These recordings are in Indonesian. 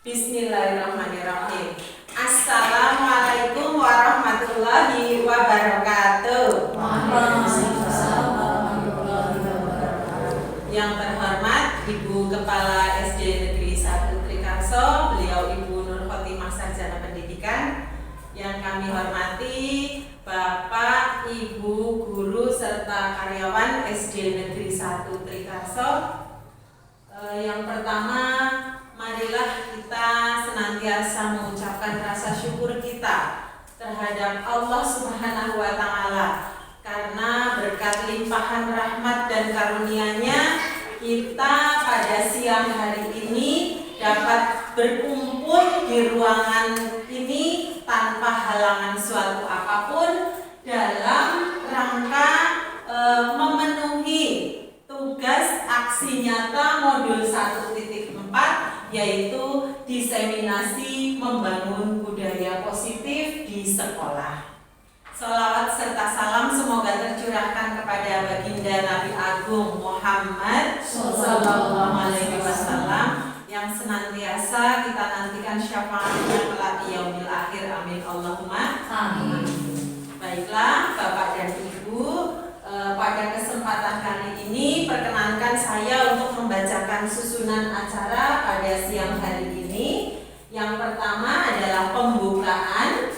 Bismillahirrahmanirrahim. Assalamualaikum warahmatullahi wabarakatuh. Waalaikumsalam warahmatullahi wabarakatuh. Yang terhormat Ibu Kepala SD Negeri 1 Trikarso, beliau Ibu Nur Khotimah Sarjana Pendidikan. Yang kami hormati Bapak, Ibu, guru serta karyawan SD Negeri 1 Trikarso. Yang pertama, marilah kita senantiasa mengucapkan rasa syukur kita terhadap Allah Subhanahu wa Ta'ala, karena berkat limpahan rahmat dan karunia-Nya kita pada siang hari ini dapat berkumpul di ruangan ini tanpa halangan suatu apapun dalam rangka memenuhi tugas aksi nyata modul 1.4, yaitu diseminasi membangun budaya positif di sekolah. Sholawat serta salam semoga tercurahkan kepada baginda Nabi Agung Muhammad Sallallahu Alaihi Wasallam yang senantiasa kita nantikan syafaatnya kelak di yaumil akhir. Amin Allahumma amin. Baiklah Bapak dan Ibu, pada kesempatan kali ini perkenankan saya untuk membacakan susunan acara pada siang hari ini. Yang pertama adalah pembukaan,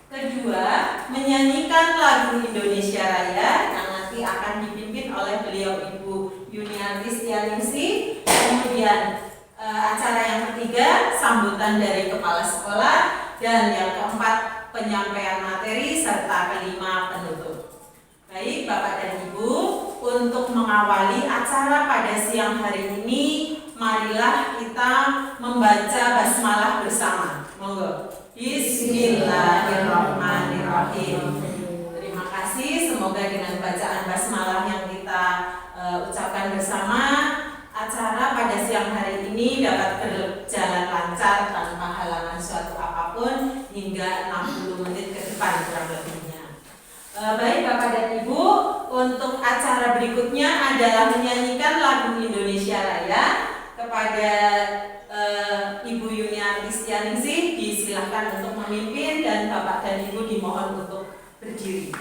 kedua menyanyikan lagu Indonesia Raya yang nanti akan dipimpin oleh beliau Ibu Yuniarti Setianingsih. Kemudian acara yang ketiga sambutan dari kepala sekolah, dan yang keempat penyampaian materi, serta kelima penutup. Baik Bapak dan Ibu, untuk mengawali acara pada siang hari ini, marilah kita membaca basmalah bersama. Monggo. Bismillahirrahmanirrahim. Terima kasih, semoga dengan bacaan basmalah yang kita ucapkan bersama, acara pada siang hari ini dapat berjalan lancar tanpa halangan suatu apapun hingga 60 menit ke depan kurang lebihnya. Baik Bapak dan Ibu, untuk acara berikutnya adalah menyanyikan lagu Indonesia Raya. Kepada Ibu Yuniarti Setianingsih disilahkan untuk memimpin, dan Bapak dan Ibu dimohon untuk berdiri.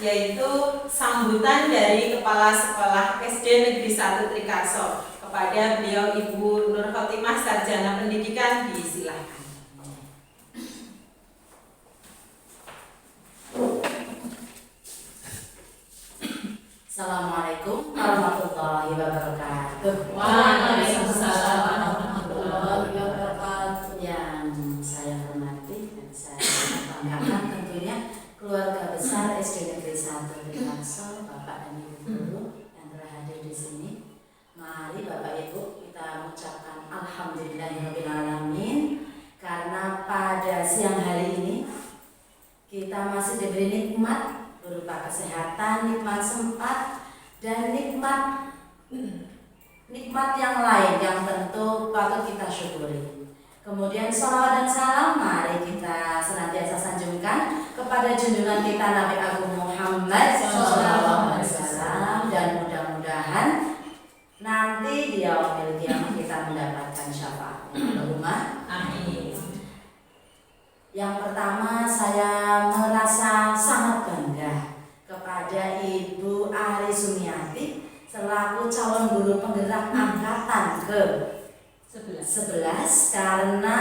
yaitu sambutan dari Kepala Sekolah SD Negeri 1 Trikarso. Kepada beliau Ibu Nur Khotimah, Sarjana Pendidikan, disilahkan. Assalamualaikum warahmatullahi wabarakatuh. Waalaikumsalam warahmatullahi wabarakatuh. Yang saya hormati dan saya banggakan tentunya keluarga besar SD Negeri 1 Trikarso, Bapak dan Ibu guru yang telah hadir di sini. Mari Bapak Ibu kita mengucapkan alhamdulillahirobbilalamin, karena pada siang hari ini kita masih diberi nikmat berupa kesehatan, nikmat sempat, dan nikmat yang lain yang tentu patut kita syukuri. Kemudian sholawat dan salam mari kita senantiasa sanjungkan kepada junjungan kita Nabi Agung Muhammad SAW, dan mudah-mudahan nanti di yaumil qiyamah kita mendapatkan syafaatnya. Allahumma amin. Yang pertama, saya merasa sangat bangga kepada Ibu Ari Sumiati selaku calon guru penggerak angkatan ke 11 karena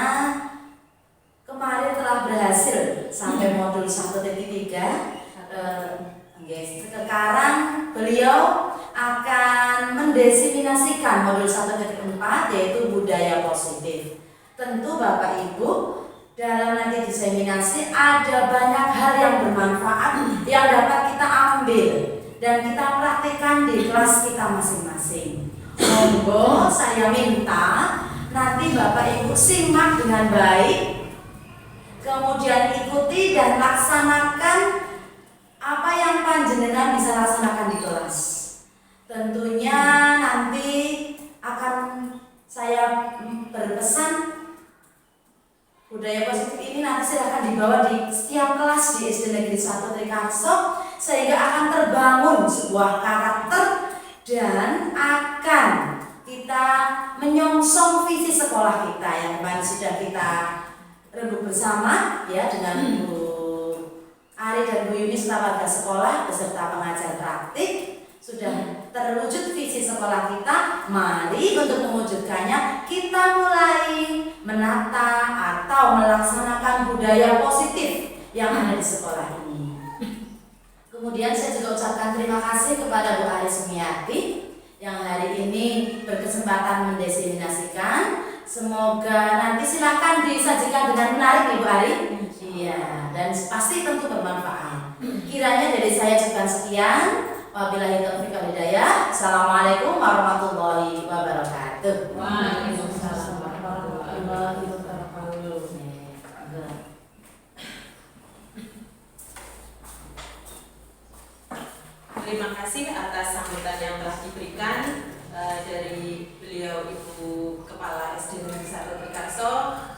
kemarin telah berhasil sampai modul 1.3. Sekarang beliau akan mendesimasikan modul 1.4, yaitu budaya positif. Tentu Bapak Ibu, dalam nanti diseminasi ada banyak hal yang bermanfaat yang dapat kita ambil dan kita praktikkan di kelas kita masing-masing. Monggo saya minta nanti Bapak Ibu simak dengan baik, kemudian ikuti dan laksanakan apa yang panjenengan bisa laksanakan di kelas. Tentunya nanti akan saya berpesan budaya positif ini nanti silahkan dibawa di setiap kelas di SD Negeri 1 Trikarso, sehingga akan terbangun sebuah karakter dan akan kita menyongsong visi sekolah kita yang kemarin sudah kita rembuk bersama ya dengan Bu Ari dan Bu Yuni warga sekolah beserta pengajar praktik. Sudah terwujud visi sekolah kita. Mari untuk mewujudkannya kita mulai menata atau melaksanakan budaya positif yang ada di sekolah ini. Kemudian saya juga ucapkan terima kasih kepada Bu Ari Sumiati yang hari ini berkesempatan mendesimasikan. Semoga nanti silakan disajikan dengan menarik Ibu Ari. Iya, dan pasti tentu bermanfaat. Kiranya dari saya cukup sekian. Wabillahi taufiq wal hidayah. Assalamualaikum warahmatullahi wabarakatuh. Waalaikumsalam warahmatullahi wabarakatuh. Terima kasih atas sambutan yang telah diberikan dari beliau Ibu Kepala SD Negeri 1 Trikarso.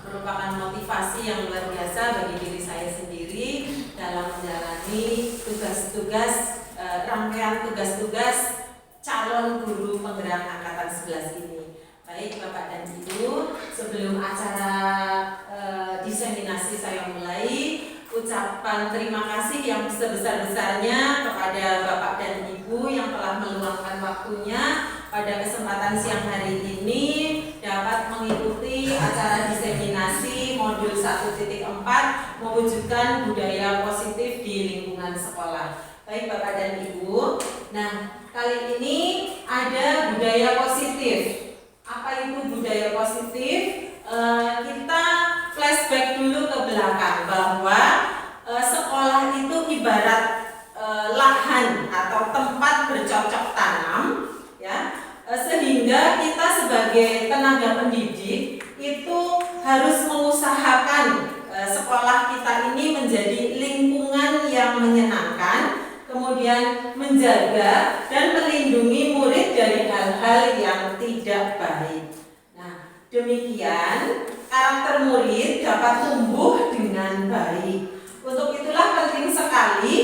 Merupakan motivasi yang luar biasa bagi diri saya sendiri dalam menjalani tugas-tugas rangkaian tugas-tugas calon guru penggerak angkatan 11 ini. Baik Bapak dan Ibu, sebelum acara diseminasi saya mulai, ucapan terima kasih yang sebesar-besarnya kepada Bapak dan Ibu yang telah meluangkan waktunya pada kesempatan siang hari ini dapat mengikuti acara diseminasi modul 1.4 mewujudkan budaya positif di lingkungan sekolah. Baik Bapak dan Ibu, nah kali ini ada budaya positif. Apa itu budaya positif? Kita flashback dulu ke belakang bahwa sekolah itu ibarat lahan atau tempat bercocok tanam, ya, sehingga kita sebagai tenaga pendidik itu harus mengusahakan sekolah kita ini menjadi lingkungan yang menyenangkan, kemudian menjaga dan melindungi murid dari hal-hal yang tidak baik. Nah, demikian karakter murid dapat tumbuh dengan baik. Untuk itulah penting sekali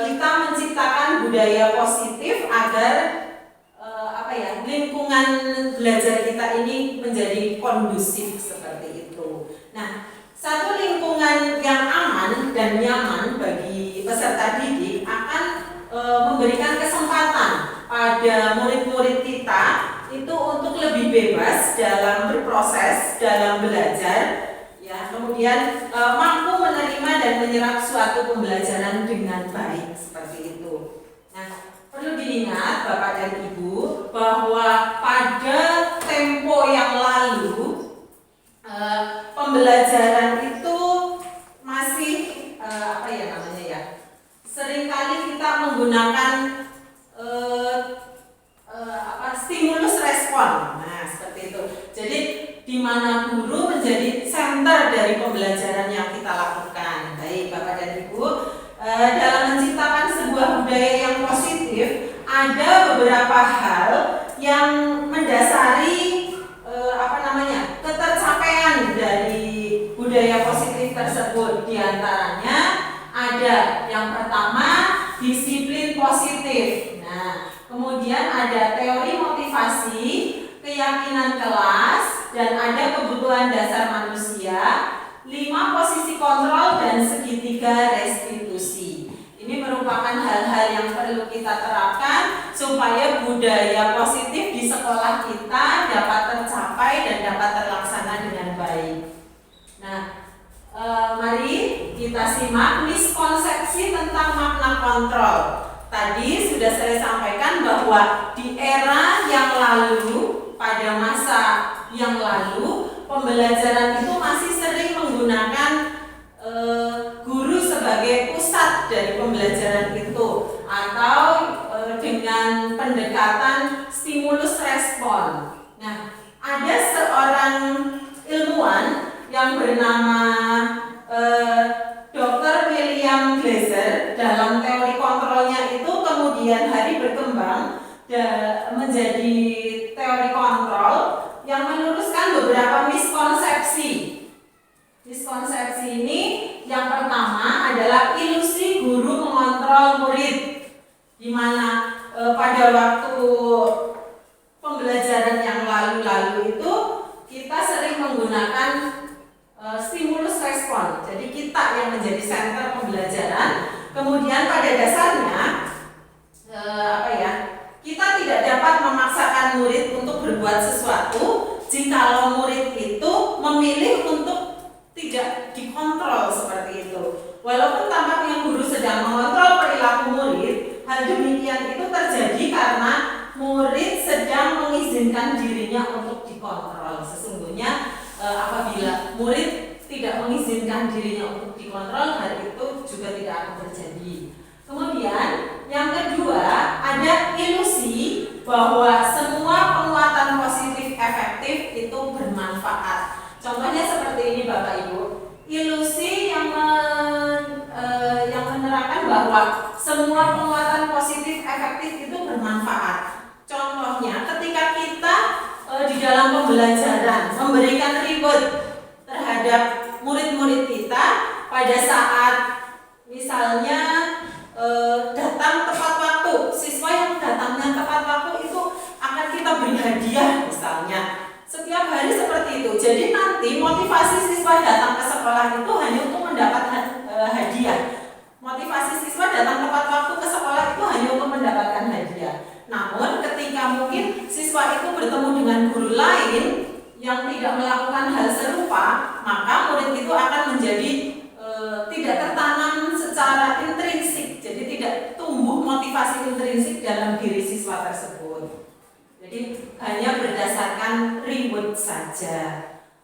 kita menciptakan budaya positif agar lingkungan belajar kita ini menjadi kondusif seperti itu. Nah, satu lingkungan yang aman dan nyaman bagi peserta didik memberikan kesempatan pada murid-murid kita itu untuk lebih bebas dalam berproses, dalam belajar, ya, kemudian mampu menerima dan menyerap suatu pembelajaran dengan baik seperti itu. Nah, perlu diingat Bapak dan Ibu bahwa pada tempo yang lalu pembelajaran itu masih seringkali kita menggunakan stimulus respon. Nah, seperti itu. Jadi di mana guru menjadi center dari pembelajaran yang kita lakukan. Baik Bapak dan Ibu, dalam menciptakan sebuah budaya yang positif ada beberapa hal yang mendasari ketercapaian dari budaya positif tersebut. Di antaranya ada yang pertama disiplin positif. Nah, kemudian ada teori motivasi, keyakinan kelas, dan ada kebutuhan dasar manusia, 5 posisi kontrol, dan segitiga restitusi. Ini merupakan hal-hal yang perlu kita terapkan supaya budaya positif di sekolah kita dapat tercapai dan dapat terlaksana dengan baik. Nah, mari kita simak miskonsepsi tentang makna kontrol. Tadi sudah saya sampaikan bahwa di era yang lalu, pada masa yang lalu, pembelajaran itu masih sering menggunakan guru sebagai pusat dari pembelajaran itu, atau dengan pendekatan stimulus respon. Nah, ada seorang ilmuwan yang bernama Dr. William Glasser. Dalam teori kontrolnya itu kemudian hari berkembang menjadi teori kontrol yang meluruskan beberapa miskonsepsi. Miskonsepsi ini yang pertama adalah ilusi guru mengontrol murid, di mana pada waktu pembelajaran yang lalu-lalu itu kita sering menggunakan stimulus respon. Jadi kita yang menjadi center pembelajaran. Kemudian pada dasarnya kita tidak dapat memaksakan murid untuk berbuat sesuatu jikalau murid itu memilih untuk tidak dikontrol seperti itu. Walaupun tampaknya guru sedang mengontrol perilaku murid, hal demikian itu terjadi karena murid sedang mengizinkan dirinya untuk dikontrol. Sesungguhnya apabila murid tidak mengizinkan dirinya untuk dikontrol, hal itu juga tidak akan terjadi. Kemudian yang kedua, ada ilusi bahwa semua penguatan positif efektif itu bermanfaat. Contohnya seperti ini Bapak Ibu, ilusi yang menerangkan bahwa semua penguatan positif efektif itu bermanfaat. Contohnya ketika kita di dalam pembelajaran memberikan reward terhadap murid-murid kita pada saat misalnya datang tepat waktu, siswa yang datangnya tepat waktu itu akan kita beri hadiah misalnya. Setiap hari seperti itu. Jadi nanti motivasi siswa datang ke sekolah itu hanya untuk mendapat hadiah. Motivasi siswa datang tepat waktu ke sekolah itu hanya untuk mendapatkan hadiah. Namun ketika mungkin siswa itu bertemu dengan guru lain yang tidak melakukan hal serupa, maka murid itu akan menjadi tidak tertanam secara intrinsik. Jadi tidak tumbuh motivasi intrinsik dalam diri siswa tersebut. Jadi hanya berdasarkan reward saja.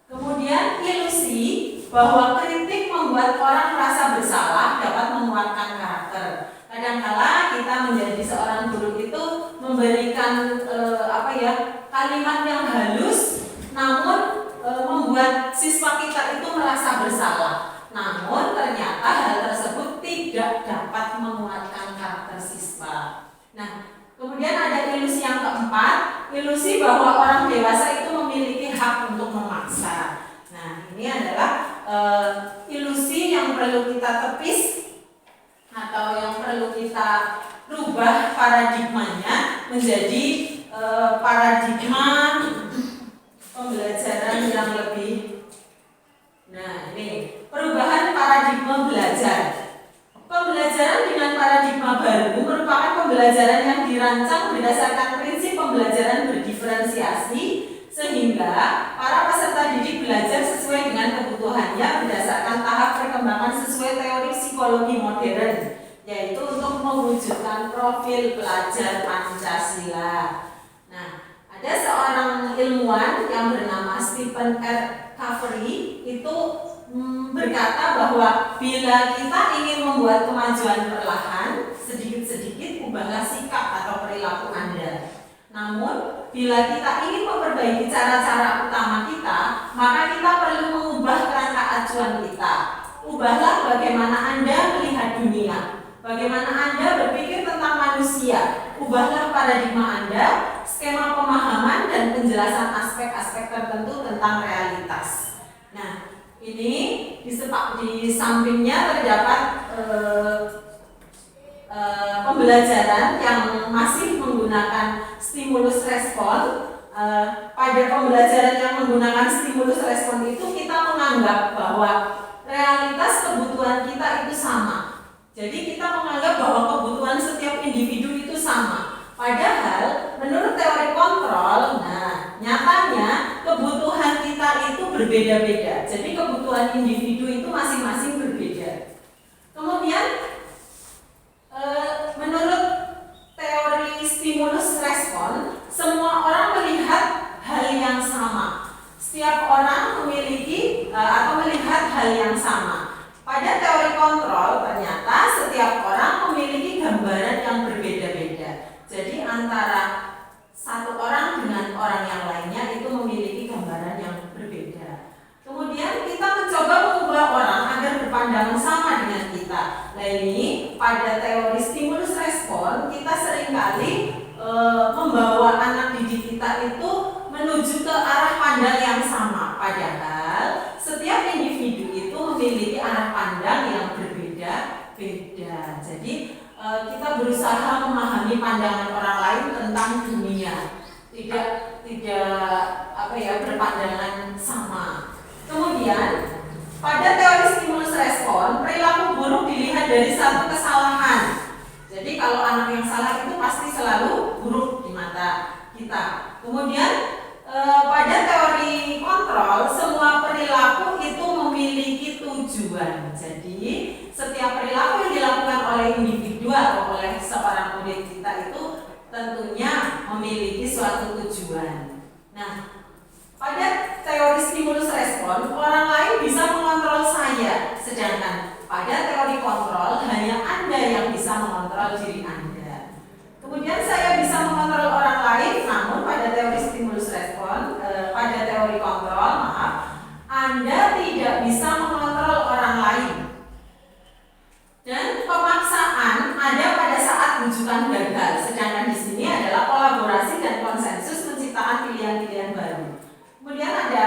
Kemudian ilusi bahwa kritik membuat orang merasa bersalah dapat menguatkan karakter. Kadang-kala kita menjadi seorang guru itu memberikan kalimat yang halus, namun membuat siswa kita itu merasa bersalah. Namun ternyata hal tersebut tidak dapat menguatkan karakter siswa. Nah, kemudian ada ilusi yang keempat, ilusi bahwa orang dewasa itu memiliki hak untuk memaksa. Nah, ini adalah ilusi yang perlu kita tepis atau yang perlu kita rubah paradigmanya menjadi paradigma pembelajaran yang lebih. Nah, ini perubahan paradigma belajar. Pembelajaran dengan paradigma baru merupakan pembelajaran yang dirancang berdasarkan prinsip pembelajaran berdiferensiasi sehingga para peserta didik belajar sesuai dengan kebutuhannya berdasarkan tahap perkembangan sesuai teori psikologi modern, yaitu untuk mewujudkan profil pelajar Pancasila. Nah, ada seorang ilmuwan yang bernama Stephen R. Covey itu berkata bahwa bila kita ingin membuat kemajuan perlahan, sedikit-sedikit ubahlah sikap atau perilaku Anda. Namun, bila kita ingin memperbaiki cara-cara utama kita, maka kita perlu mengubah kerangka acuan kita. Ubahlah bagaimana Anda melihat dunia, bagaimana Anda berpikir tentang manusia. Ubahlah paradigma Anda, skema pemahaman dan penjelasan aspek-aspek tertentu tentang realitas. Nah, ini di sampingnya terdapat pembelajaran yang masih menggunakan stimulus respon. Pada pembelajaran yang menggunakan stimulus respon itu kita menganggap bahwa realitas kebutuhan kita itu sama. Jadi kita menganggap bahwa kebutuhan setiap individu itu sama. Padahal menurut teori kontrol, nah nyatanya kebutuhan kita itu berbeda-beda. Jadi kebutuhan individu itu masing-masing berbeda. Kemudian menurut teori stimulus respon, semua orang melihat hal yang sama. Setiap orang memiliki atau melihat hal yang sama. Pada teori kontrol, ternyata setiap orang memiliki gambaran yang berbeda-beda. Jadi antara satu orang dengan orang yang lainnya itu memiliki gambaran yang berbeda. Kemudian kita mencoba mengubah orang agar berpandangan sama dengan kita. Nah ini pada teori stimulus respon kita seringkali membawa anak didik kita itu menuju ke arah pandang yang sama. Padahal setiap individu itu memiliki arah pandang yang berbeda-beda. Jadi kita berusaha memahami pandangan orang lain tentang dunia, tidak berpandangan sama. Kemudian pada teori stimulus respon, perilaku buruk dilihat dari satu kesalahan. Jadi kalau anak yang salah itu pasti selalu buruk di mata kita. Kemudian pada teori kontrol, semua perilaku itu memiliki tujuan. Jadi setiap perilaku yang dilakukan oleh individu atau oleh seorang murid kita itu tentunya memiliki suatu tujuan. Nah, pada teori stimulus respon, orang lain bisa mengontrol saya, sedangkan pada teori kontrol hanya Anda yang bisa mengontrol diri Anda. Kemudian saya bisa mengontrol orang lain, namun pada teori stimulus respon, pada teori kontrol, Anda tidak bisa mengontrol orang lain. Dan pemaksaan ada pada saat rujukan gagal, sedangkan di sini adalah kolaborasi dan konsensus menciptakan pilihan-pilihan baru. Kemudian ada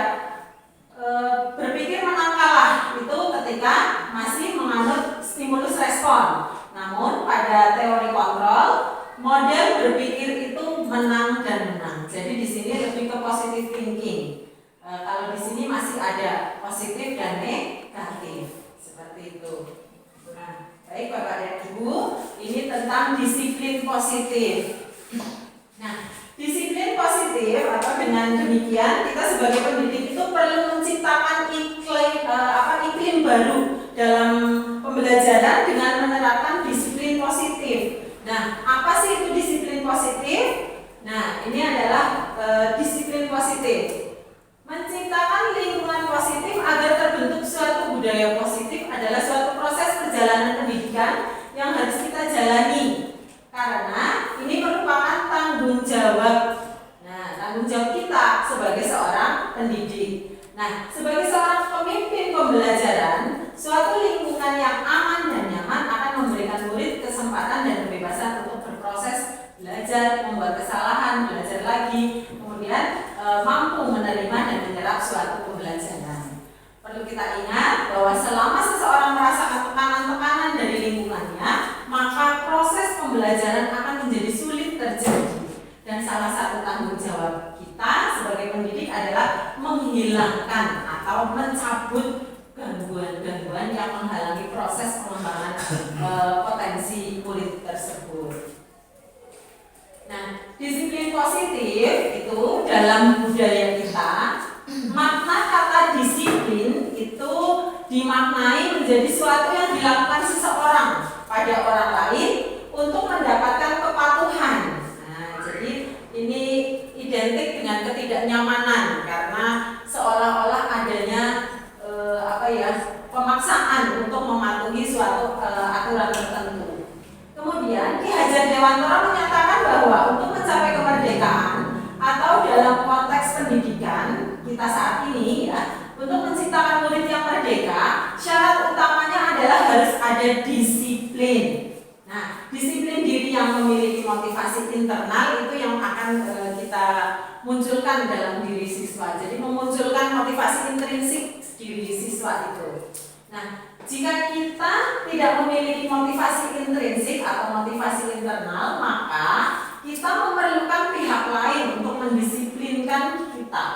berpikir menang kalah, itu ketika masih menganut stimulus respon. Namun pada teori kontrol, model berpikir itu menang dan menang. Jadi di sini lebih ke positive thinking. Kalau di sini masih ada positif dan negatif, seperti itu. Nah, baik Bapak dan Ibu, ini tentang disiplin positif. Nah, disiplin positif atau dengan demikian kita sebagai pendidik itu perlu menciptakan iklim baru dalam pembelajaran dengan menerapkan disiplin positif. Nah, apa sih itu disiplin positif? Nah, ini adalah disiplin positif. Menciptakan lingkungan positif agar terbentuk suatu budaya positif adalah suatu proses perjalanan pendidikan yang harus kita jalani. Karena ini merupakan tanggung jawab. Nah, tanggung jawab kita sebagai seorang pendidik. Nah, sebagai seorang pemimpin pembelajaran, suatu lingkungan yang aman dan nyaman akan memberikan murid kesempatan dan kebebasan untuk berproses, belajar, membuat kesalahan, belajar lagi, kemudian mampu menerima dan menyerap suatu pembelajaran. Perlu kita ingat bahwa selama seseorang merasakan tekanan-tekanan dari lingkungannya, maka proses pembelajaran akan menjadi sulit terjadi. Dan salah satu tanggung jawab kita sebagai pendidik adalah menghilangkan atau mencabut gangguan-gangguan yang menghalangi proses pengembangan potensi murid tersebut. dalam budaya kita, makna kata disiplin itu dimaknai menjadi suatu yang dilakukan seseorang pada orang lain untuk mendapatkan kepatuhan. Nah, jadi ini identik dengan ketidaknyamanan karena seolah-olah adanya pemaksaan untuk mematuhi suatu aturan tertentu. Kemudian Ki Hajar Dewantara menyatakan bahwa untuk mencapai kemerdekaan atau dalam konteks pendidikan kita saat ini ya, untuk menciptakan murid yang merdeka, syarat utamanya adalah harus ada disiplin. Nah, disiplin diri yang memiliki motivasi internal itu yang akan kita munculkan dalam diri siswa. Jadi memunculkan motivasi intrinsik diri siswa itu. Nah, jika kita tidak memiliki motivasi intrinsik atau motivasi internal, maka kita memerlukan pihak lain untuk mendisiplinkan kita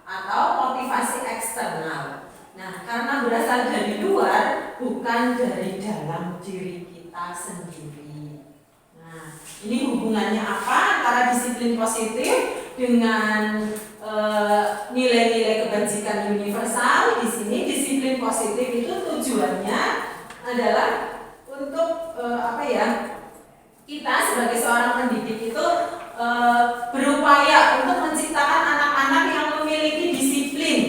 atau motivasi eksternal. Nah, karena berasal dari luar, bukan dari dalam diri kita sendiri. Nah, ini hubungannya apa antara disiplin positif dengan nilai-nilai kebajikan universal? Di sini disiplin positif itu tujuannya adalah untuk kita sebagai seorang pendidik itu berupaya untuk menciptakan anak-anak yang memiliki disiplin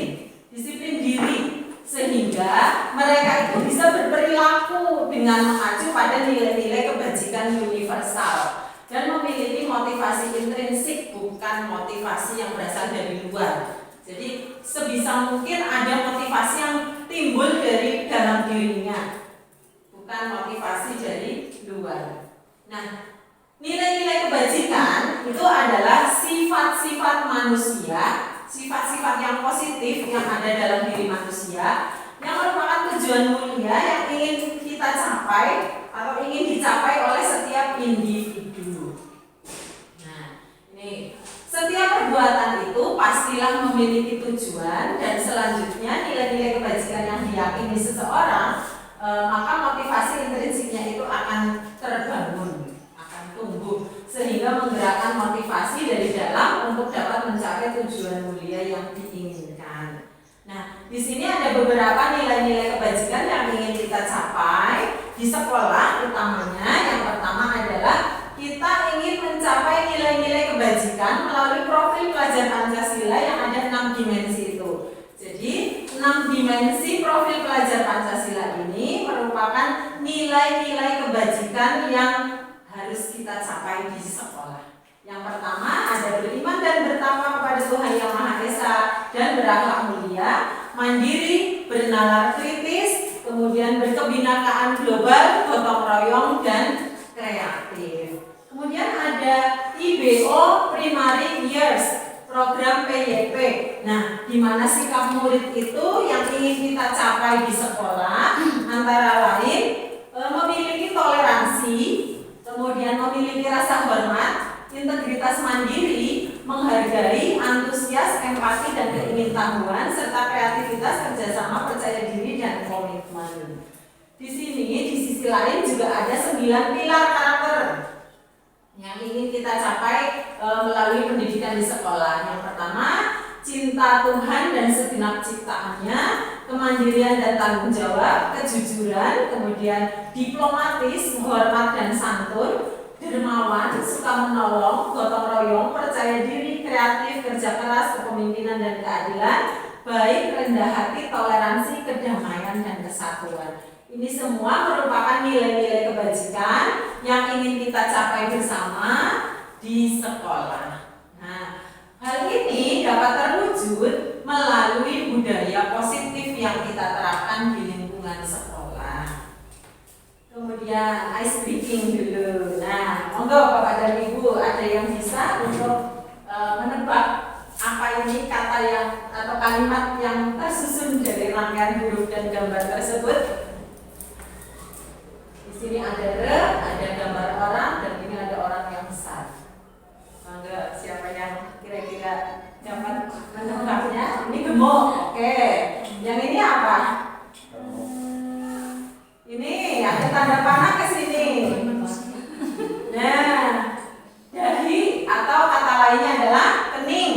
diri, sehingga mereka itu bisa berperilaku dengan mengacu pada nilai-nilai kebajikan universal dan memiliki motivasi intrinsik, bukan motivasi yang berasal dari luar. Jadi sebisa mungkin ada motivasi yang timbul dari dalam dirinya, bukan motivasi dari luar. Nah, nilai-nilai kebajikan itu adalah sifat-sifat manusia, sifat-sifat yang positif yang ada dalam diri manusia, yang merupakan tujuan mulia yang ingin kita capai atau ingin dicapai oleh setiap individu. Setiap perbuatan itu pastilah memiliki tujuan, dan selanjutnya nilai-nilai kebajikan yang diyakini seseorang, maka motivasi intrinsiknya itu akan terbangun, akan tumbuh, sehingga menggerakkan motivasi dari dalam untuk dapat mencapai tujuan mulia yang diinginkan. Nah, di sini ada beberapa nilai-nilai kebajikan yang ingin kita capai di sekolah, utamanya yang pertama adalah kita ingin mencapai nilai-nilai kebajikan melalui profil pelajar Pancasila yang ada 6 dimensi itu. Jadi 6 dimensi profil pelajar Pancasila ini merupakan nilai-nilai kebajikan yang harus kita capai di sekolah. Yang pertama ada beriman dan bertakwa kepada Tuhan Yang Maha Esa dan berakhlak mulia, mandiri, bernalar kritis, kemudian berkebinekaan global, gotong royong, dan kreatif. Kemudian ada IBO Primary Years, program PYP. Nah, di mana sikap murid itu yang ingin kita capai di sekolah antara lain memiliki toleransi, kemudian memiliki rasa hormat, integritas mandiri, menghargai, antusias, empati, dan keingintahuan, serta kreativitas, kerjasama, percaya diri, dan komitmen. Di sini, di sisi lain juga ada 9 pilar karakter yang ingin kita capai melalui pendidikan di sekolah. Yang pertama, cinta Tuhan dan segenap ciptaannya, kemandirian dan tanggung jawab, kejujuran, kemudian diplomatis, hormat dan santun, dermawan, suka menolong, gotong royong, percaya diri, kreatif, kerja keras, kepemimpinan dan keadilan, baik, rendah hati, toleransi, kedamaian, dan kesatuan. Ini semua merupakan nilai-nilai kebajikan yang ingin kita capai bersama di sekolah. Nah, hal ini dapat terwujud melalui budaya positif yang kita terapkan di lingkungan sekolah. Kemudian ice breaking dulu. Nah, monggo Bapak dan Ibu, ada yang bisa untuk menebak apa ini kata yang atau kalimat yang tersusun dari rangkaian huruf dan gambar tersebut? Di sini ada re, ada gambar orang, dan ini ada orang yang besar. Mangga, siapa yang kira-kira dapat menebaknya? Ini gemuk, oke. Yang ini apa? Ini ada tanda panah ke sini. Nah, dahi atau kata lainnya adalah kening.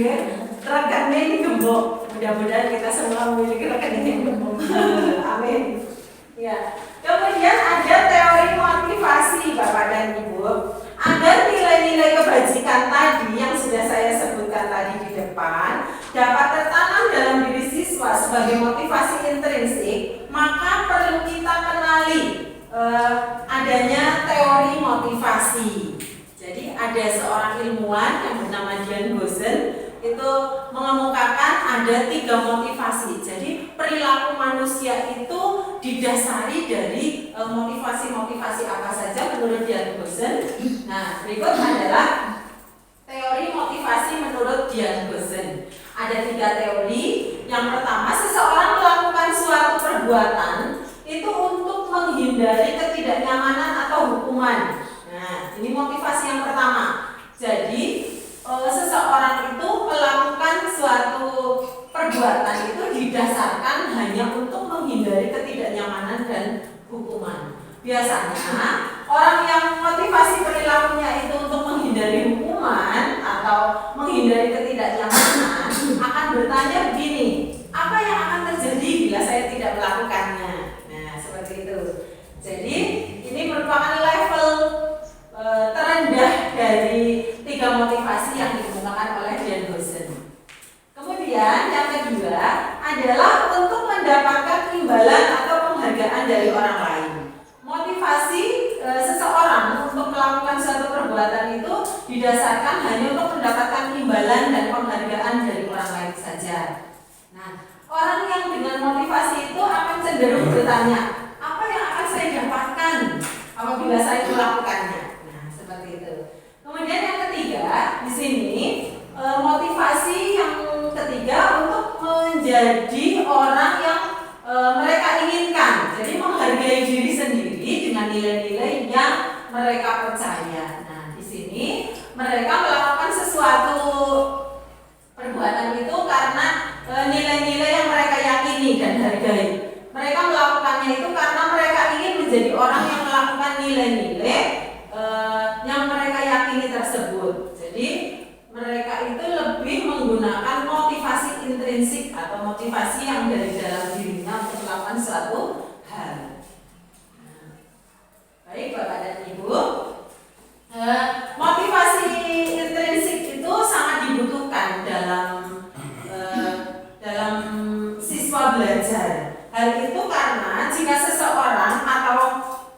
rekening gembok. Mudah-mudahan kita semua memiliki rekening yang gembok. Amin. Ya. Kemudian ada teori motivasi Bapak dan Ibu. Agar nilai-nilai kebajikan tadi yang sudah saya sebutkan tadi di depan dapat tertanam dalam diri siswa sebagai motivasi intrinsik, maka perlu kita kenali adanya teori motivasi. Jadi ada seorang ilmuwan yang bernama Dian Goosen itu mengemukakan ada 3 motivasi. Jadi perilaku manusia itu didasari dari motivasi-motivasi apa saja menurut Dian Goosen. Nah, berikut adalah teori motivasi menurut Dian Goosen. Ada 3 teori. Yang pertama, seseorang melakukan suatu perbuatan itu untuk menghindari ketidaknyamanan atau hukuman. Nah, ini motivasi yang pertama. Jadi seseorang itu melakukan suatu perbuatan itu didasarkan hanya untuk menghindari ketidaknyamanan dan hukuman. Biasanya orang yang motivasi perilakunya itu untuk menghindari hukuman atau menghindari ketidaknyamanan akan bertanya begini, apa yang akan terjadi bila saya tidak melakukannya? Nah, seperti itu. Jadi ini merupakan level terendah dari 3 motivasi yang dikemukakan oleh Dian Goosen. Kemudian yang kedua adalah untuk mendapatkan imbalan atau penghargaan dari orang lain. Motivasi seseorang untuk melakukan suatu perbuatan itu didasarkan hanya untuk mendapatkan imbalan dan penghargaan dari orang lain saja. Nah, orang yang dengan motivasi itu akan cenderung bertanya, apa yang akan saya dapatkan apabila saya melakukannya? Kemudian yang ketiga di sini motivasi yang ketiga untuk menjadi orang yang mereka inginkan. Jadi menghargai diri sendiri dengan nilai-nilai yang mereka percaya. Nah, di sini mereka melakukan sesuatu perbuatan itu karena nilai-nilai yang mereka yakini dan hargai. Mereka melakukannya itu karena mereka ingin menjadi orang yang melakukan nilai-nilai yang mereka yakini tersebut. Jadi mereka itu lebih menggunakan motivasi intrinsik atau motivasi yang dari dalam dirinya untuk melakukan suatu hal. Baik Bapak dan Ibu, motivasi intrinsik itu sangat dibutuhkan dalam siswa belajar. Hal itu karena jika seseorang atau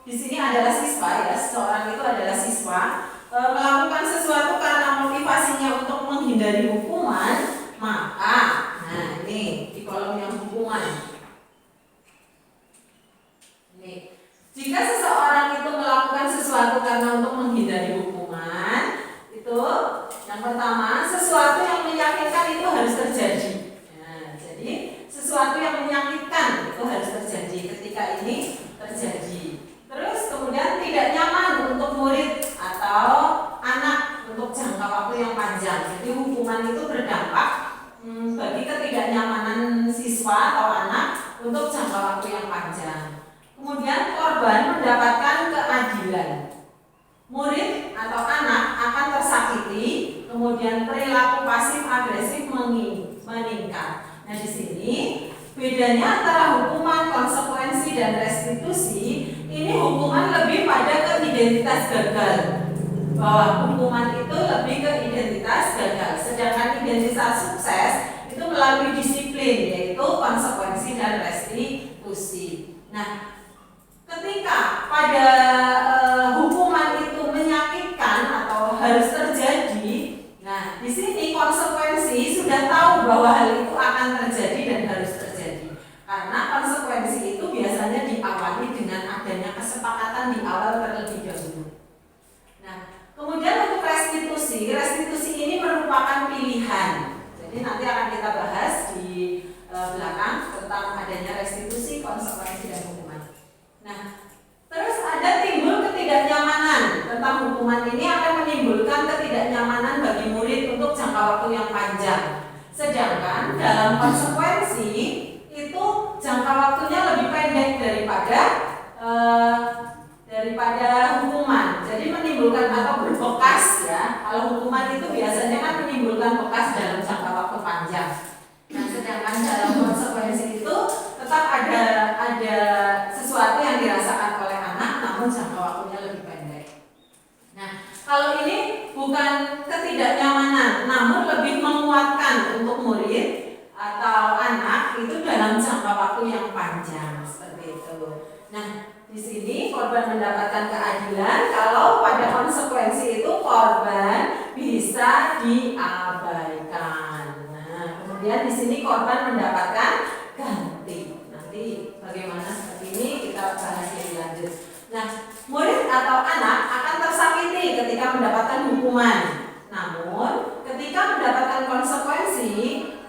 di sini adalah siswa ya, seseorang itu adalah siswa melakukan sesuatu karena motivasinya untuk menghindari hukuman, maka nah ini di kolom yang hukuman. Ini jika seseorang itu melakukan sesuatu karena untuk menghindari hukuman, itu yang pertama sesuatu yang menyakitkan itu harus terjadi. Nah, jadi sesuatu yang menyakitkan itu harus terjadi ketika ini terjadi. Terus kemudian tidak nyaman untuk murid atau anak untuk jangka waktu yang panjang. Jadi hukuman itu berdampak bagi ketidaknyamanan siswa atau anak untuk jangka waktu yang panjang. Kemudian korban mendapatkan keadilan. Murid atau anak akan tersakiti, kemudian perilaku pasif agresif meningkat. Nah, di sini bedanya antara hukuman, konsekuensi dan restitusi. Ini hukuman lebih pada ke identitas gagal, bahwa hukuman itu lebih ke identitas gagal, sedangkan identitas sukses itu melalui disiplin, yaitu konsekuensi dan restitusi. Nah, ketika pada hukuman itu menyakitkan atau harus terjadi, nah di sini konsekuensi sudah tahu bahwa hal itu akan terjadi dan harus terjadi, karena konsekuensi itu biasanya diawali dengan adanya kesepakatan di awal terlebih dahulu. Nah, kemudian untuk restitusi ini merupakan pilihan. Jadi nanti akan kita bahas di belakang tentang adanya restitusi, konsekuensi dan hukuman. Nah, terus ada timbul ketidaknyamanan. Tentang hukuman ini akan menimbulkan ketidaknyamanan bagi murid untuk jangka waktu yang panjang. Sedangkan dalam konsekuensi itu jangka waktunya lebih pendek daripada hukuman. Jadi menimbulkan atau berbekas ya. Kalau hukuman itu biasanya kan menimbulkan bekas dalam jangka hukuman untuk murid atau anak itu dalam jangka waktu yang panjang seperti itu. Nah, di sini korban mendapatkan keadilan kalau pada konsekuensi itu korban bisa diabaikan. Nah, kemudian di sini korban mendapatkan ganti. Nanti bagaimana seperti ini kita bahas lebih lanjut. Nah, murid atau anak akan tersakiti ketika mendapatkan hukuman. Namun, ketika mendapatkan konsekuensi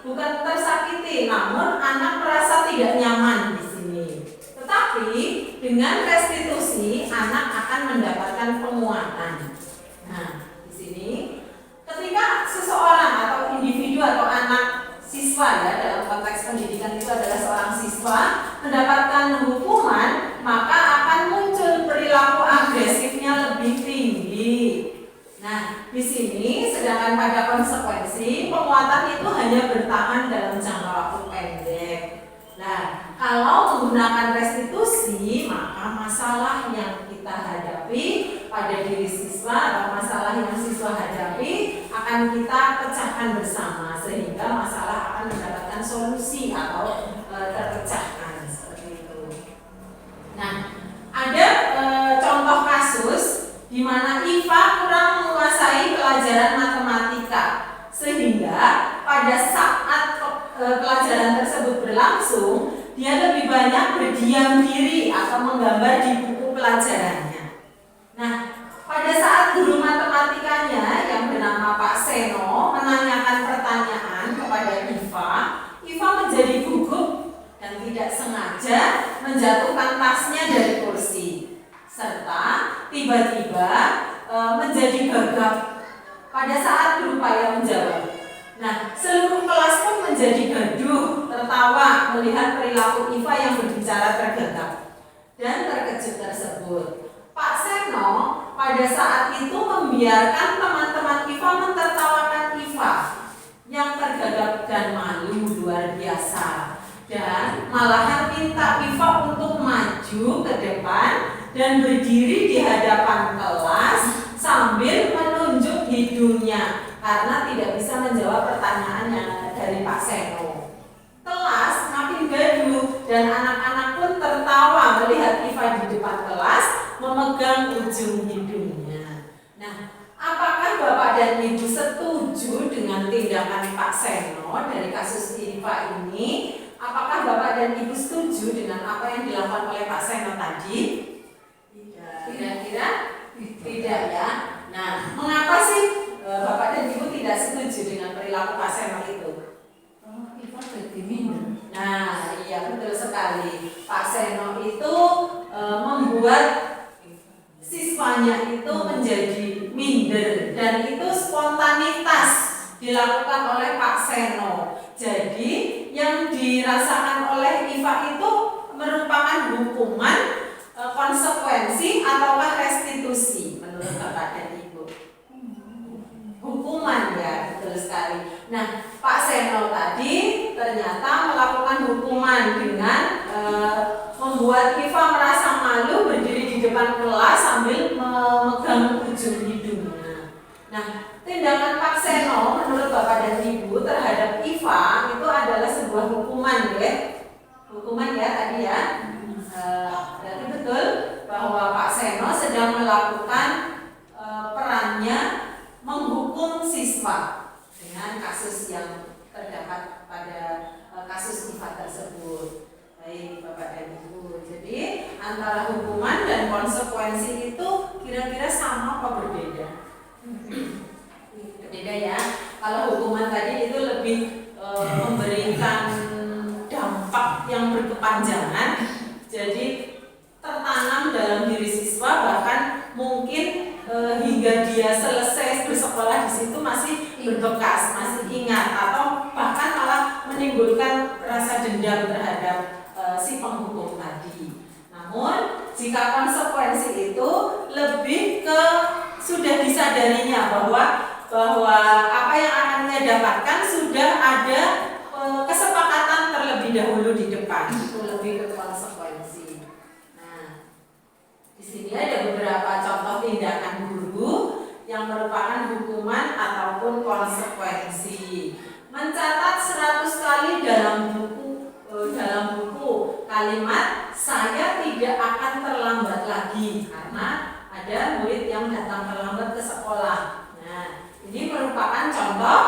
bukan tersakiti, namun anak merasa tidak nyaman di sini. Tetapi dengan restitusi anak akan mendapatkan penguatan. Nah, di sini ketika seseorang atau individu atau anak siswa ya dalam konteks pendidikan itu adalah seorang siswa mendapatkan hukuman, maka akan muncul perilaku agresifnya lebih tinggi. Nah, di sini sedangkan pada konsekuensi penguatan itu hanya bertahan dalam jangka waktu pendek. Nah, kalau menggunakan restitusi, maka masalah yang kita hadapi pada diri siswa atau masalah yang siswa hadapi akan kita pecahkan bersama sehingga masalah akan mendapatkan solusi atau terpecahkan seperti itu. Nah, ada contoh kasus di mana Iva kurang menguasai pelajaran matematika sehingga pada saat pelajaran tersebut berlangsung dia lebih banyak berdiam diri atau menggambar di buku pelajarannya. Nah, pada saat guru matematikanya yang bernama Pak Seno menanyakan pertanyaan kepada Iva, Iva menjadi gugup dan tidak sengaja menjatuhkan tasnya dari kursi serta tiba-tiba menjadi gagap pada saat berupaya menjawab. Nah, seluruh kelas pun menjadi gaduh, tertawa melihat perilaku Iva yang berbicara tergagap dan terkejut tersebut. Pak Seno pada saat itu membiarkan teman-teman Iva mentertawakan Iva yang tergagap dan malu luar biasa dan malahan minta Iva untuk maju ke depan dan berdiri di hadapan kelas sambil menunjuk hidungnya karena tidak bisa menjawab pertanyaan yang dari Pak Seno. Kelas makin gaduh dan anak-anak pun tertawa melihat Iva di depan kelas memegang ujung hidungnya. Nah, apakah Bapak dan Ibu setuju dengan tindakan Pak Seno dari kasus Iva ini? Apakah Bapak dan Ibu setuju dengan apa yang dilakukan oleh Pak Seno tadi? Kira-kira tidak ya. Nah, mengapa sih Bapak dan Ibu tidak setuju dengan perilaku Pak Seno itu? Iva jadi minder. Nah, iya betul sekali. Pak Seno itu membuat siswanya itu menjadi minder dan itu spontanitas dilakukan oleh Pak Seno. Jadi yang dirasakan oleh Iva itu merupakan hukuman, konsekuensi ataukah restitusi menurut Bapak dan Ibu? Hukuman ya, betul sekali. Nah, Pak Seno tadi ternyata melakukan hukuman dengan membuat Iva merasa malu berdiri di depan kelas sambil memegang ujung hidungnya. Nah, tindakan Pak Seno menurut Bapak dan Ibu terhadap Iva itu adalah sebuah hukuman ya. Hukuman ya tadi ya. Berarti betul bahwa Pak Seno sedang melakukan perannya menghukum siswa dengan kasus yang terdapat pada kasus Iva tersebut. Baik Bapak dan Ibu, jadi antara hukuman dan konsekuensi itu kira-kira sama apa berbeda? Berbeda ya. Kalau hukuman tadi itu lebih memberikan dampak yang berkepanjangan, jadi tertanam dalam diri siswa bahkan mungkin hingga dia selesai bersekolah di situ masih berbekas, masih ingat atau bahkan malah menimbulkan rasa dendam terhadap si penghukum tadi. Namun jika konsekuensi itu lebih ke sudah disadarinya bahwa apa yang akan dia dapatkan sudah ada kesepakatan terlebih dahulu di depan, itu lebih ke konsekuensi. Nah, di sini ada beberapa contoh tindakan guru yang merupakan hukuman ataupun konsekuensi. Mencari sekali dalam buku kalimat saya tidak akan terlambat lagi karena ada murid yang datang terlambat ke sekolah. Nah, ini merupakan contoh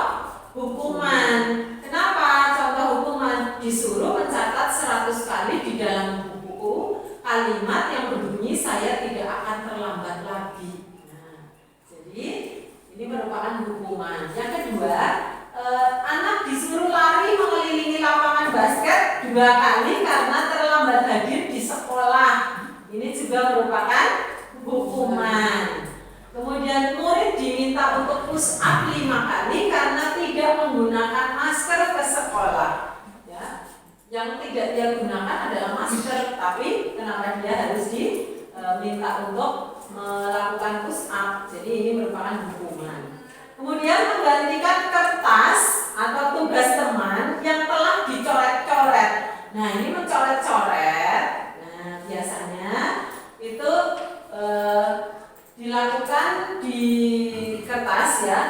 hukuman. Kenapa contoh hukuman? Disuruh mencatat 100 kali di dalam buku kalimat yang berbunyi saya tidak akan terlambat lagi. Nah, jadi ini merupakan hukuman. Yang kedua, anak disuruh lari mengelilingi lapangan basket 2 kali karena terlambat hadir di sekolah. Ini juga merupakan hukuman. Kemudian murid diminta untuk push up 5 kali karena tidak menggunakan masker ke sekolah. Ya. Yang tidak dia gunakan adalah masker, tapi kenapa dia harus diminta untuk melakukan push up? Jadi ini merupakan hukuman. Kemudian menggantikan kertas atau tugas teman yang telah dicoret-coret. Nah, ini mencoret-coret. Nah, biasanya itu dilakukan di kertas ya.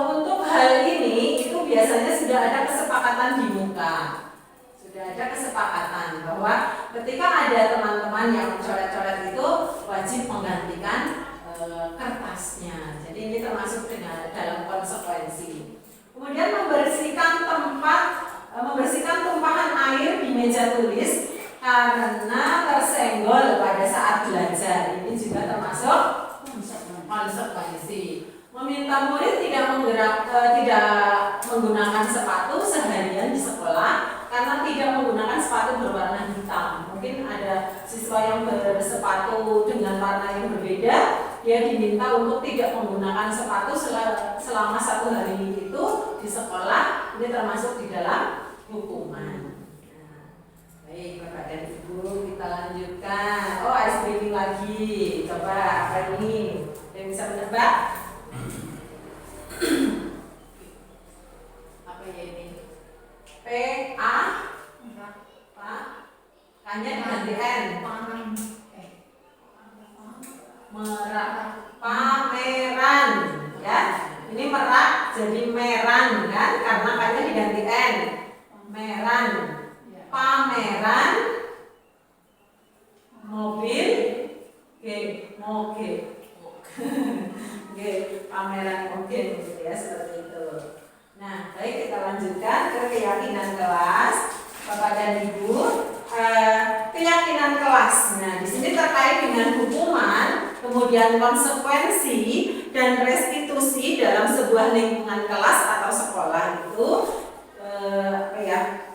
Untuk hal ini itu biasanya sudah ada kesepakatan di muka. Sudah ada kesepakatan bahwa ketika ada teman-teman yang mencoret-coret itu wajib menggantikan kertasnya. Jadi ini termasuk dalam konsekuensi. Kemudian membersihkan tumpahan air di meja tulis karena tersenggol pada saat belajar. Ini juga termasuk konsekuensi. Meminta murid tidak menggunakan sepatu seharian di sekolah karena tidak menggunakan sepatu berwarna hitam. Mungkin ada siswa yang bersepatu dengan warna yang berbeda, dia diminta untuk tidak menggunakan sepatu selama 1 hari itu di sekolah. Ini termasuk di dalam hukuman. Baik, Bapak dan Ibu, kita lanjutkan. Oh, ice breaking lagi. Coba apa ini? Yang bisa menebak? Apa ya ini? P A K-nya diganti N. Merak, pameran, ya. Ini merak jadi meran kan? Karena K-nya diganti N. Meran. Pameran mobil moge pameran mobil gitu ya, seperti itu. Nah, baik, kita lanjutkan ke keyakinan kelas Bapak dan Ibu. Keyakinan kelas. Nah, di sini terkait dengan hukuman, kemudian konsekuensi dan restitusi dalam sebuah lingkungan kelas atau sekolah itu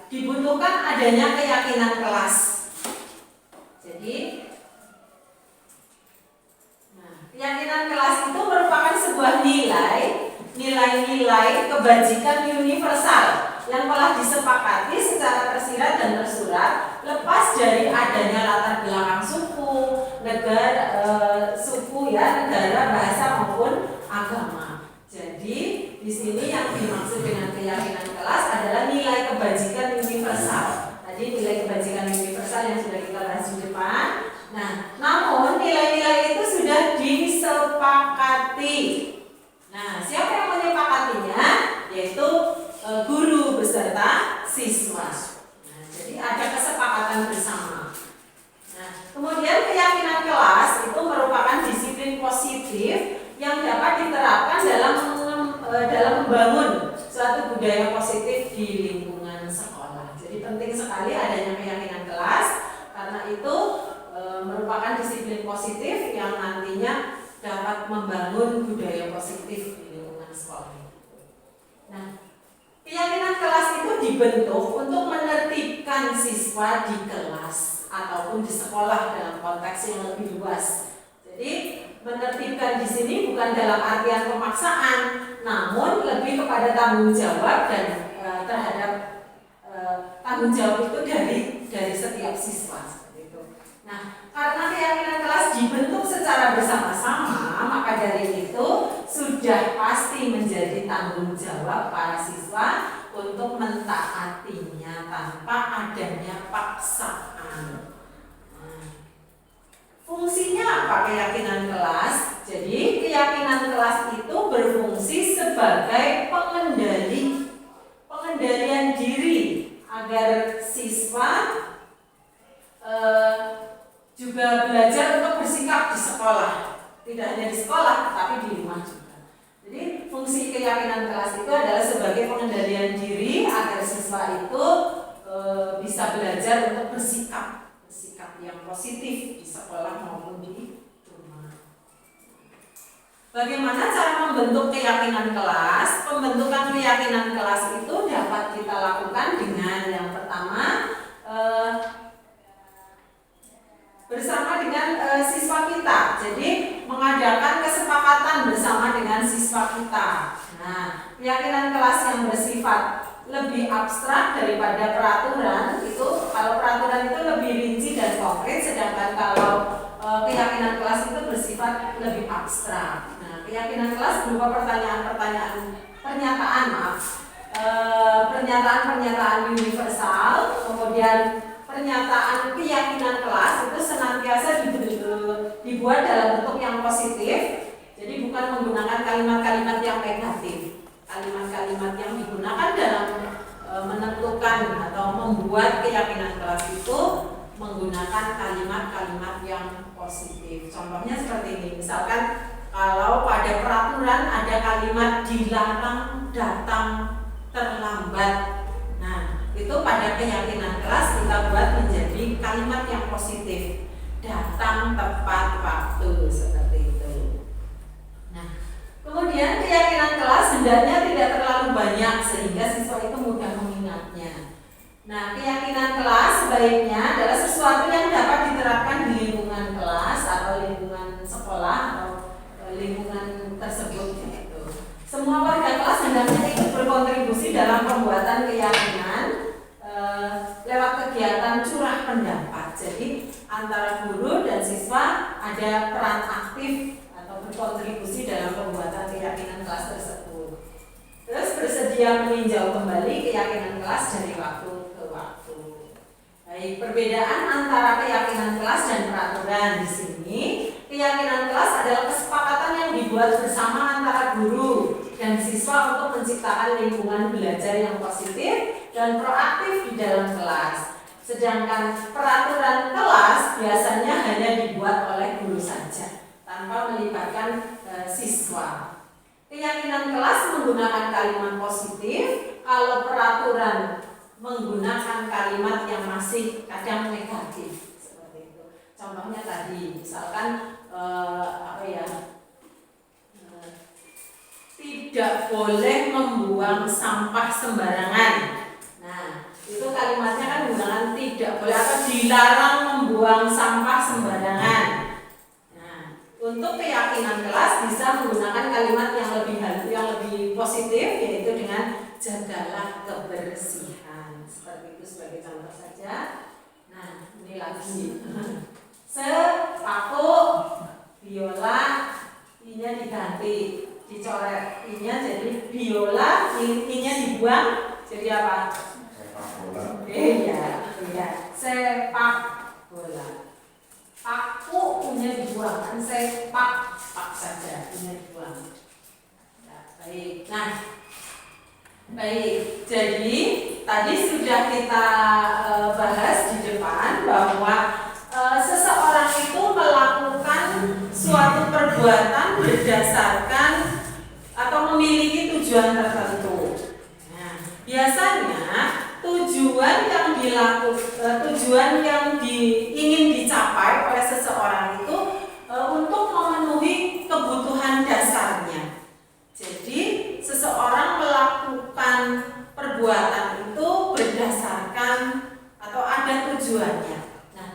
dibutuhkan adanya keyakinan kelas. Jadi, keyakinan kelas itu merupakan sebuah nilai-nilai kebajikan universal yang telah disepakati secara tersirat dan tersurat, lepas dari adanya latar belakang suku, negara, bahasa maupun agama. Jadi di sini yang dimaksud dengan keyakinan kelas adalah nilai kebajikan universal. Tadi nilai kebajikan universal yang sudah kita bahas di depan. Nah, namun nilai-nilai itu sudah disepakati. Nah, siapa yang menyepakatinya? Yaitu guru beserta siswa. Nah, jadi ada kesepakatan bersama. Nah, kemudian keyakinan kelas itu merupakan disiplin positif yang dapat diterapkan dalam membangun suatu budaya positif di lingkungan sekolah. Jadi penting sekali adanya keyakinan kelas karena itu merupakan disiplin positif yang nantinya dapat membangun budaya positif di lingkungan sekolah. Nah, keyakinan kelas itu dibentuk untuk menertibkan siswa di kelas ataupun di sekolah dalam konteks yang lebih luas. Jadi menertibkan di sini bukan dalam artian pemaksaan, namun lebih kepada tanggung jawab dan terhadap tanggung jawab itu dari setiap siswa. Nah, karena keyakinan kelas dibentuk secara bersama-sama, maka dari itu sudah pasti menjadi tanggung jawab para siswa untuk mentaatinya tanpa adanya paksaan. Fungsinya apa keyakinan kelas? Jadi keyakinan kelas itu berfungsi sebagai pengendalian tidak hanya di sekolah tapi di rumah juga. Jadi fungsi keyakinan kelas itu adalah sebagai pengendalian diri agar siswa itu bisa belajar untuk bersikap yang positif di sekolah maupun di rumah. Bagaimana cara membentuk keyakinan kelas? Pembentukan keyakinan kelas itu dapat kita lakukan dengan yang pertama bersama dengan siswa kita. Jadi mengadakan kesepakatan bersama dengan siswa kita. Nah, keyakinan kelas yang bersifat lebih abstrak daripada peraturan itu, kalau peraturan itu lebih rinci dan konkret, sedangkan kalau keyakinan kelas itu bersifat lebih abstrak. Nah, keyakinan kelas berupa pernyataan universal, kemudian pernyataan keyakinan kelas itu senantiasa dibuat dalam bentuk yang positif, jadi bukan menggunakan kalimat-kalimat yang negatif. Kalimat-kalimat yang digunakan dalam menentukan atau membuat keyakinan kelas itu menggunakan kalimat-kalimat yang positif. Contohnya seperti ini, misalkan kalau pada peraturan ada kalimat dilarang datang terlambat. Nah, itu pada keyakinan kelas kita buat menjadi kalimat yang positif. Datang tepat waktu, seperti itu. Nah, kemudian keyakinan kelas hendaknya tidak terlalu banyak sehingga siswa itu mudah mengingatnya. Nah, keyakinan kelas sebaiknya adalah sesuatu yang dapat diterapkan di lingkungan kelas atau lingkungan sekolah atau lingkungan tersebut gitu. Semua warga kelas hendaknya ikut berkontribusi dalam pembuatan keyakinan lewat kegiatan curah pendapat. Jadi antara guru dan siswa ada peran aktif atau berkontribusi dalam pembuatan keyakinan kelas tersebut. Terus bersedia meninjau kembali keyakinan kelas dari waktu ke waktu. Baik, perbedaan antara keyakinan kelas dan peraturan di sini. Keyakinan kelas adalah kesepakatan yang dibuat bersama antara guru dan siswa untuk menciptakan lingkungan belajar yang positif dan proaktif di dalam kelas. Sedangkan peraturan kelas biasanya hanya dibuat oleh guru saja tanpa melibatkan siswa. Keyakinan kelas menggunakan kalimat positif, kalau peraturan menggunakan kalimat yang masih kadang negatif. Seperti itu. Contohnya tadi, misalkan tidak boleh membuang sampah sembarangan. Nah, itu kalimatnya kan menggunakan tidak boleh atau dilarang membuang sampah sembarangan. Nah, untuk keyakinan kelas bisa menggunakan kalimat yang lebih positif, yaitu dengan jagalah kebersihan. Seperti itu sebagai contoh saja. Nah, ini lagi. Sepaku biola, i-nya diganti, dicoret i-nya jadi biola, i-nya dibuang jadi apa? Iya, sepak bola. Paku i-nya dibuang, kan sepak saja i-nya dibuang. Ya, baik. Nah, baik. Jadi tadi sudah kita bahas di depan bahwa seseorang itu melakukan suatu perbuatan berdasarkan atau memiliki tujuan tertentu. Nah, biasanya tujuan yang ingin dicapai oleh seseorang itu untuk memenuhi kebutuhan dasarnya. Jadi seseorang melakukan perbuatan itu berdasarkan atau ada tujuannya.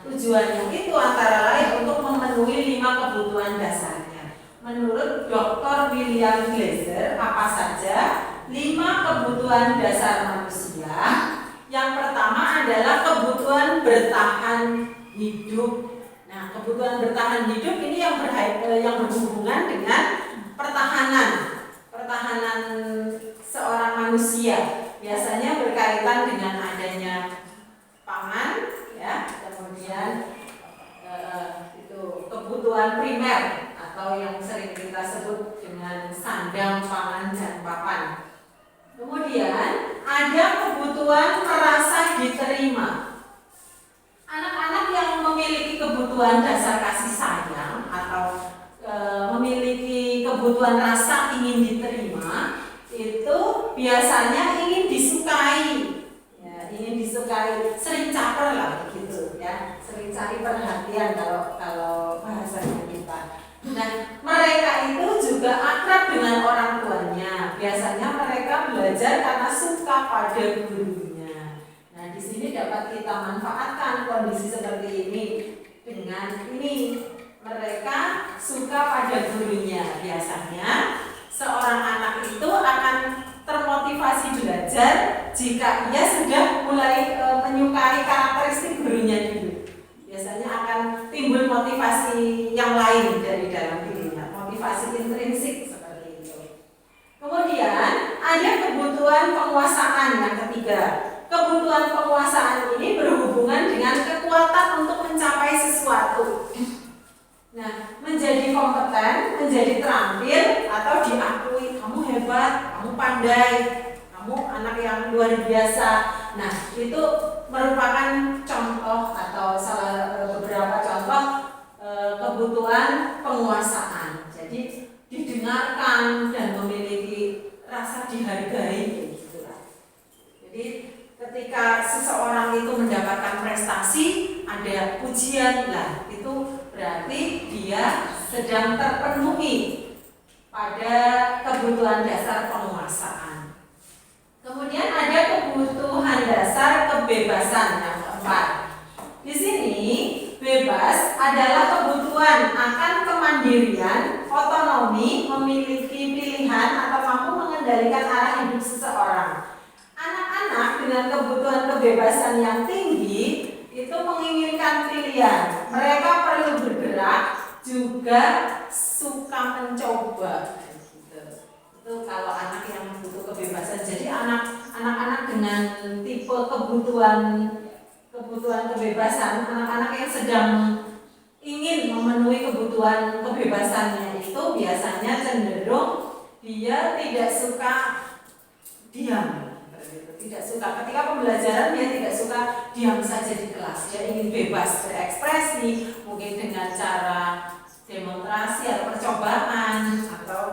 Tujuannya itu antara lain untuk memenuhi 5 kebutuhan dasarnya. Menurut Dr. William Glasser, apa saja 5 kebutuhan dasar manusia? Yang pertama adalah kebutuhan bertahan hidup. Nah, kebutuhan bertahan hidup ini yang berhubungan dengan pertahanan seorang manusia. Biasanya berkaitan dengan adanya pangan, ya. Kemudian itu kebutuhan primer atau yang sering kita sebut dengan sandang, pangan, dan papan. Kemudian ada kebutuhan merasa diterima. Anak-anak yang memiliki kebutuhan dasar kasih sayang atau kebutuhan rasa ingin diterima itu biasanya ingin disukai, ya, ingin disukai, sering caper lah gitu ya, sering cari perhatian kalau bahasanya kita. Nah, mereka itu juga akrab dengan orang tuanya. Biasanya mereka belajar karena suka pada gurunya. Nah, di sini dapat kita manfaatkan kondisi seperti ini dengan ini. Mereka suka pada gurunya. Biasanya seorang anak itu akan termotivasi belajar jika ia sudah mulai menyukai karakteristik gurunya dulu. Biasanya akan timbul motivasi yang lain dari dalam dirinya, motivasi intrinsik seperti itu. Kemudian ada kebutuhan penguasaan yang ketiga. Kebutuhan penguasaan ini berhubungan dengan kekuatan untuk mencapai sesuatu. Nah, menjadi kompeten, menjadi terampil, atau diakui kamu hebat, kamu pandai, kamu anak yang luar biasa. Nah, itu merupakan contoh atau beberapa contoh kebutuhan penguasaan. Jadi didengarkan dan memiliki rasa dihargai, gitulah. Jadi ketika seseorang itu mendapatkan prestasi, ada pujian lah, itu berarti dia sedang terpenuhi pada kebutuhan dasar penguasaan. Kemudian ada kebutuhan dasar kebebasan yang keempat. Di sini bebas adalah kebutuhan akan kemandirian, otonomi, memiliki pilihan atau mampu mengendalikan arah hidup seseorang. Anak-anak dengan kebutuhan kebebasan yang tinggi itu menginginkan pilihan. Mereka perlu bergerak, juga suka mencoba. Itu kalau anak yang butuh kebebasan. Jadi anak-anak dengan tipe kebutuhan kebebasan, anak-anak yang sedang ingin memenuhi kebutuhan kebebasannya itu biasanya cenderung dia tidak suka diam. Tidak suka ketika pembelajaran, dia tidak suka diam saja di kelas. Dia ingin bebas berekspresi, mungkin dengan cara demonstrasi atau percobaan atau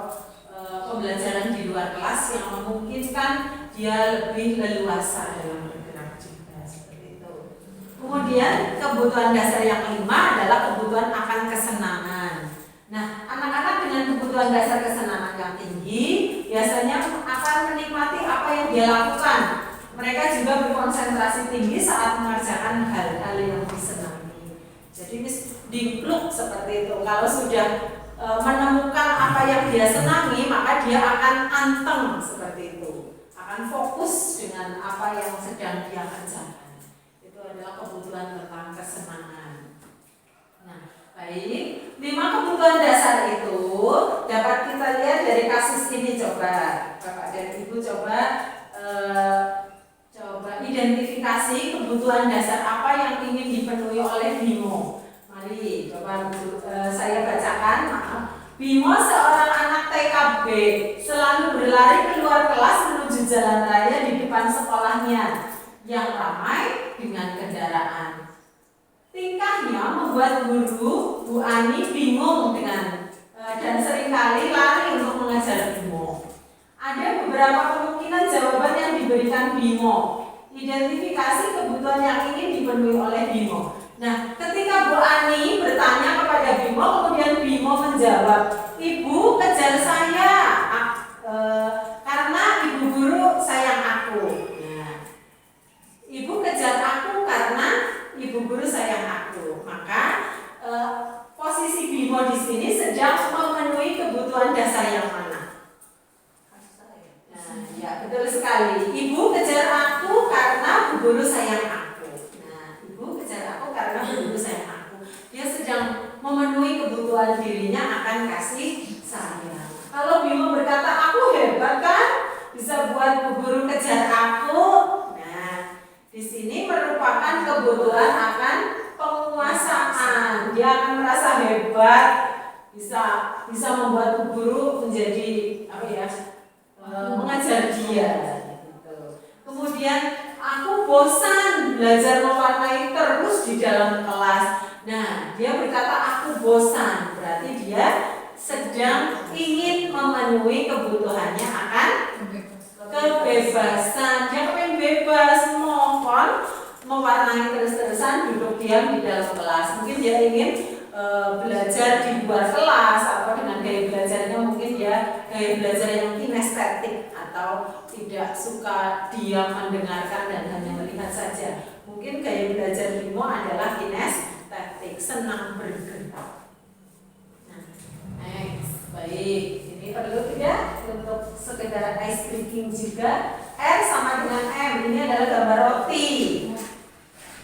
pembelajaran di luar kelas yang memungkinkan dia lebih leluasa dalam bergerak juga, seperti itu. Kemudian kebutuhan dasar yang kelima adalah kebutuhan akan kesenangan. Nah, anak-anak dengan kebutuhan dasar kesenangan yang tinggi biasanya akan menikmati apa yang dia lakukan. Mereka juga berkonsentrasi tinggi saat mengerjakan hal-hal yang disenangi. Jadi dipluk seperti itu. Kalau sudah menemukan apa yang dia senangi, maka dia akan anteng seperti itu. Akan fokus dengan apa yang sedang dia kerjakan. Itu adalah kebutuhan tentang kesenangan. Nah, baik, 5 kebutuhan dasar itu dapat kita lihat dari kasus ini. Coba Bapak dan Ibu coba identifikasi kebutuhan dasar apa yang ingin dipenuhi oleh Bimo. Mari coba saya bacakan. Bimo seorang anak TKB selalu berlari keluar kelas menuju jalan raya di depan sekolahnya yang ramai dengan kendaraan. Tingkahnya membuat guru Bu Ani bingung dan seringkali lari untuk mengajar Bimo. Ada beberapa kemungkinan jawaban yang diberikan Bimo. Identifikasi kebutuhan yang ingin dipenuhi oleh Bimo. Nah, ketika Bu Ani bertanya kepada Bimo, kemudian Bimo menjawab, "Ibu kejar saya karena ibu guru sayang aku." Nah, ibu kejar aku karena ibu guru sayang aku. Maka posisi Bimo di sini sedang memenuhi kebutuhan dasar yang mana? Nah, ya betul sekali. Ibu kejar aku karena bu guru sayang aku. Nah, ibu kejar aku karena bu guru sayang aku. Dia sedang memenuhi kebutuhan dirinya akan kasih sayang. Kalau Bimo berkata, "Aku hebat kan, bisa buat bu guru kejar aku." Nah, di sini merupakan kebutuhan akan penguasaan. Dia akan merasa hebat, bisa membuat bu guru menjadi mengajar dia. Gitu. Kemudian aku bosan belajar mewarnai terus di dalam kelas. Nah, dia berkata aku bosan, berarti dia sedang ingin memenuhi kebutuhannya akan kebebasan. Dia pengen bebas, mohon mewarnai terus-terusan, duduk diam di dalam kelas. Mungkin dia ingin belajar di luar kelas, atau dengan gaya belajarnya mungkin dia gaya belajar yang kinestetik atau tidak suka diam mendengarkan dan hanya melihat saja. Mungkin gaya belajar Bimo adalah kinestetik, senang bergerak. Nah, next, baik. Ini perlu tidak untuk sekedar ice breaking juga. R sama dengan M, ini adalah gambar roti.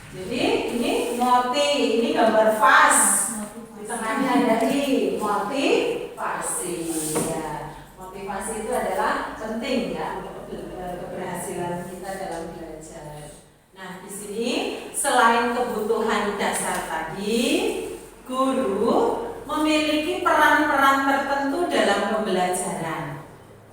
Jadi ini moti, ini gambar vas. Di tengahnya ada I, motivasi. Ya, motivasi itu adalah penting ya untuk keberhasilan kita dalam belajar. Nah, di sini selain kebutuhan dasar tadi, guru memiliki peran-peran tertentu dalam pembelajaran.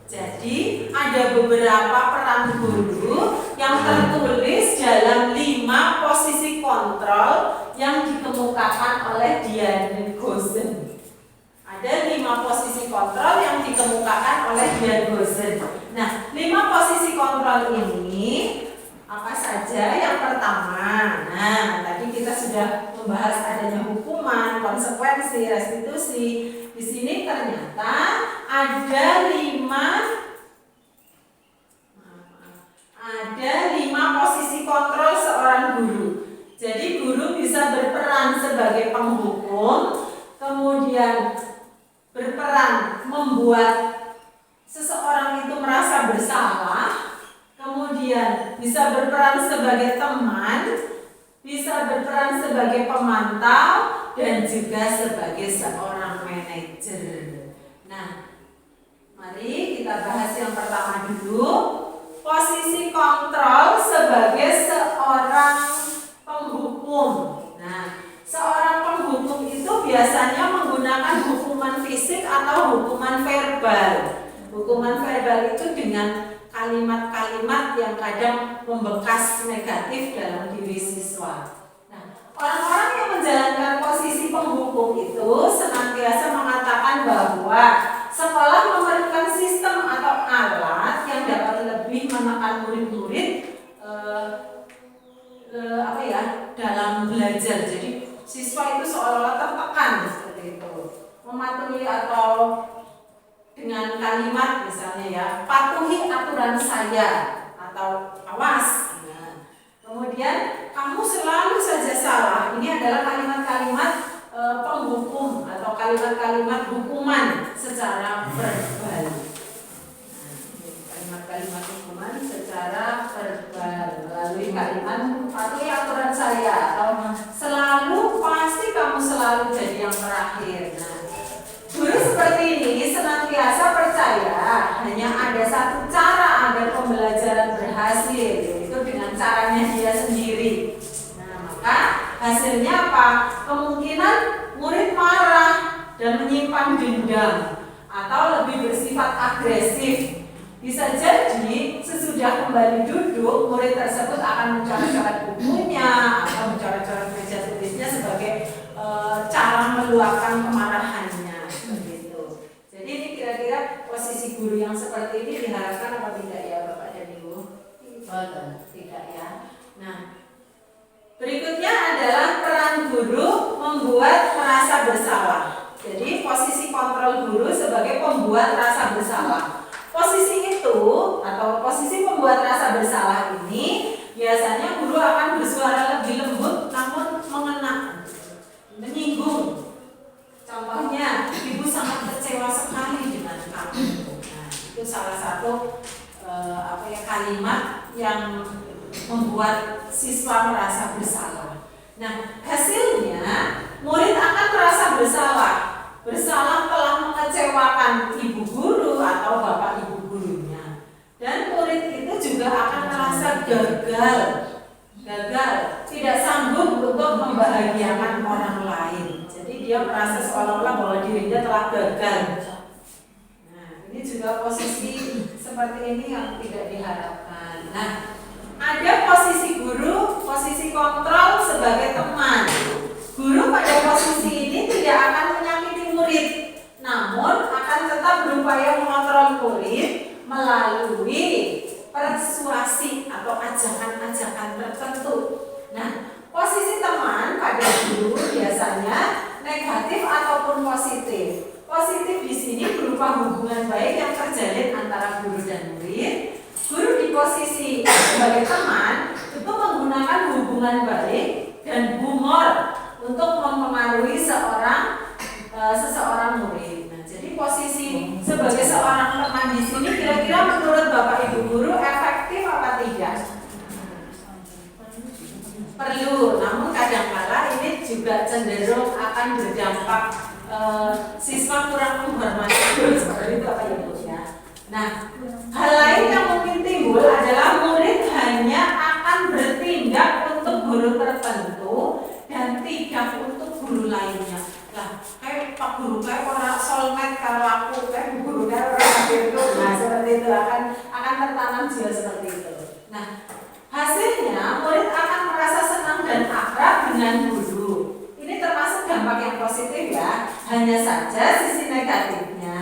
Jadi ada beberapa peran guru yang tertulis dalam 5 posisi kontrol yang dikemukakan oleh Dian Goosen. Ada 5 posisi kontrol yang dikemukakan oleh Dian Goosen. Nah, 5 posisi kontrol ini apa saja? Yang pertama, nah tadi kita sudah membahas adanya hukuman, konsekuensi, restitusi. Di sini ternyata ada 5 posisi kontrol seorang guru. Jadi guru bisa berperan sebagai penghukum, kemudian berperan membuat seseorang itu merasa bersalah, kemudian bisa berperan sebagai teman, bisa berperan sebagai pemantau, dan juga sebagai seorang manajer. Nah, mari kita bahas yang pertama dulu. Posisi kontrol sebagai seorang penghukum. Nah, seorang penghukum itu biasanya menggunakan hukuman fisik atau hukuman verbal. Hukuman verbal itu dengan kalimat-kalimat yang kadang membekas negatif dalam diri siswa. Nah, orang-orang yang menjalankan posisi penghukum itu senantiasa mengatakan bahwa sekolah memerlukan sistem atau alat yang dapat lebih menekan murid-murid dalam belajar. Jadi siswa itu seolah-olah tertekan seperti itu. Mematuhi atau dengan kalimat misalnya ya, patuhi aturan saya atau awas. Nah, kemudian kamu selalu saja salah. Ini adalah kalimat-kalimat penghukum atau kalimat-kalimat hukuman secara verbal. Nah, kalimat-kalimat hukuman secara verbal melalui kalimat patuhi aturan saya atau selalu, pasti kamu selalu jadi yang terakhir. Nah, guru seperti ini senantiasa percaya hanya ada satu cara agar pembelajaran berhasil, yaitu dengan caranya dia sendiri. Nah, maka hasilnya apa? Kemungkinan murid marah dan menyimpan dendam atau lebih bersifat agresif. Bisa jadi sesudah kembali duduk, murid tersebut akan mencoret-coret bukunya atau mencoret-coret meja tulisnya sebagai cara meluapkan kemarahannya. Begitu. Jadi ini kira-kira posisi guru yang seperti ini diharapkan apa tidak ya Bapak dan Ibu? Tidak ya. Nah, berikutnya adalah peran guru membuat merasa bersalah. Jadi posisi kontrol guru sebagai pembuat rasa bersalah. Posisi itu atau posisi pembuat rasa bersalah ini biasanya guru akan bersuara lebih lembut namun mengena, menyinggung. Contohnya, ibu sangat kecewa sekali dengan kamu. Nah, itu salah satu kalimat yang membuat siswa merasa bersalah. Nah, hasilnya murid akan merasa bersalah telah mengecewakan ibu guru atau bapak ibu gurunya. Dan murid itu juga akan merasa gagal, tidak sanggup untuk membahagiakan orang lain. Jadi dia merasa seolah-olah bahwa dirinya telah gagal. Nah, ini juga posisi seperti ini yang tidak diharapkan. Nah, ada posisi guru, posisi kontrol sebagai teman. Guru pada posisi ini tidak akan menyakiti murid, namun berupaya mengontrol murid melalui persuasi atau ajakan-ajakan tertentu. Nah, posisi teman pada guru biasanya negatif ataupun positif. Positif di sini berupa hubungan baik yang terjalin antara guru dan murid. Guru di posisi sebagai teman itu menggunakan hubungan baik dan humor untuk mempengaruhi seseorang murid. Nah, jadi posisi sebagai seorang teman di sini kira-kira menurut Bapak Ibu guru efektif apa tidak? Perlu, namun kadang-kala ini juga cenderung akan berdampak siswa kurang menghormati guru, seperti itu Bapak Ibu ya. Nah, hal lain yang mungkin timbul adalah murid hanya akan bertindak untuk guru tertentu dan tidak untuk guru lainnya. Lah, kayak Pak Guru kayak orang solmed kalau aku, kayak Bu Guru kayak orang itu. Nah, seperti itu akan tertanam jiwa seperti itu. Nah, hasilnya murid akan merasa senang dan akrab dengan guru. Ini termasuk dampak yang positif ya. Hanya saja sisi negatifnya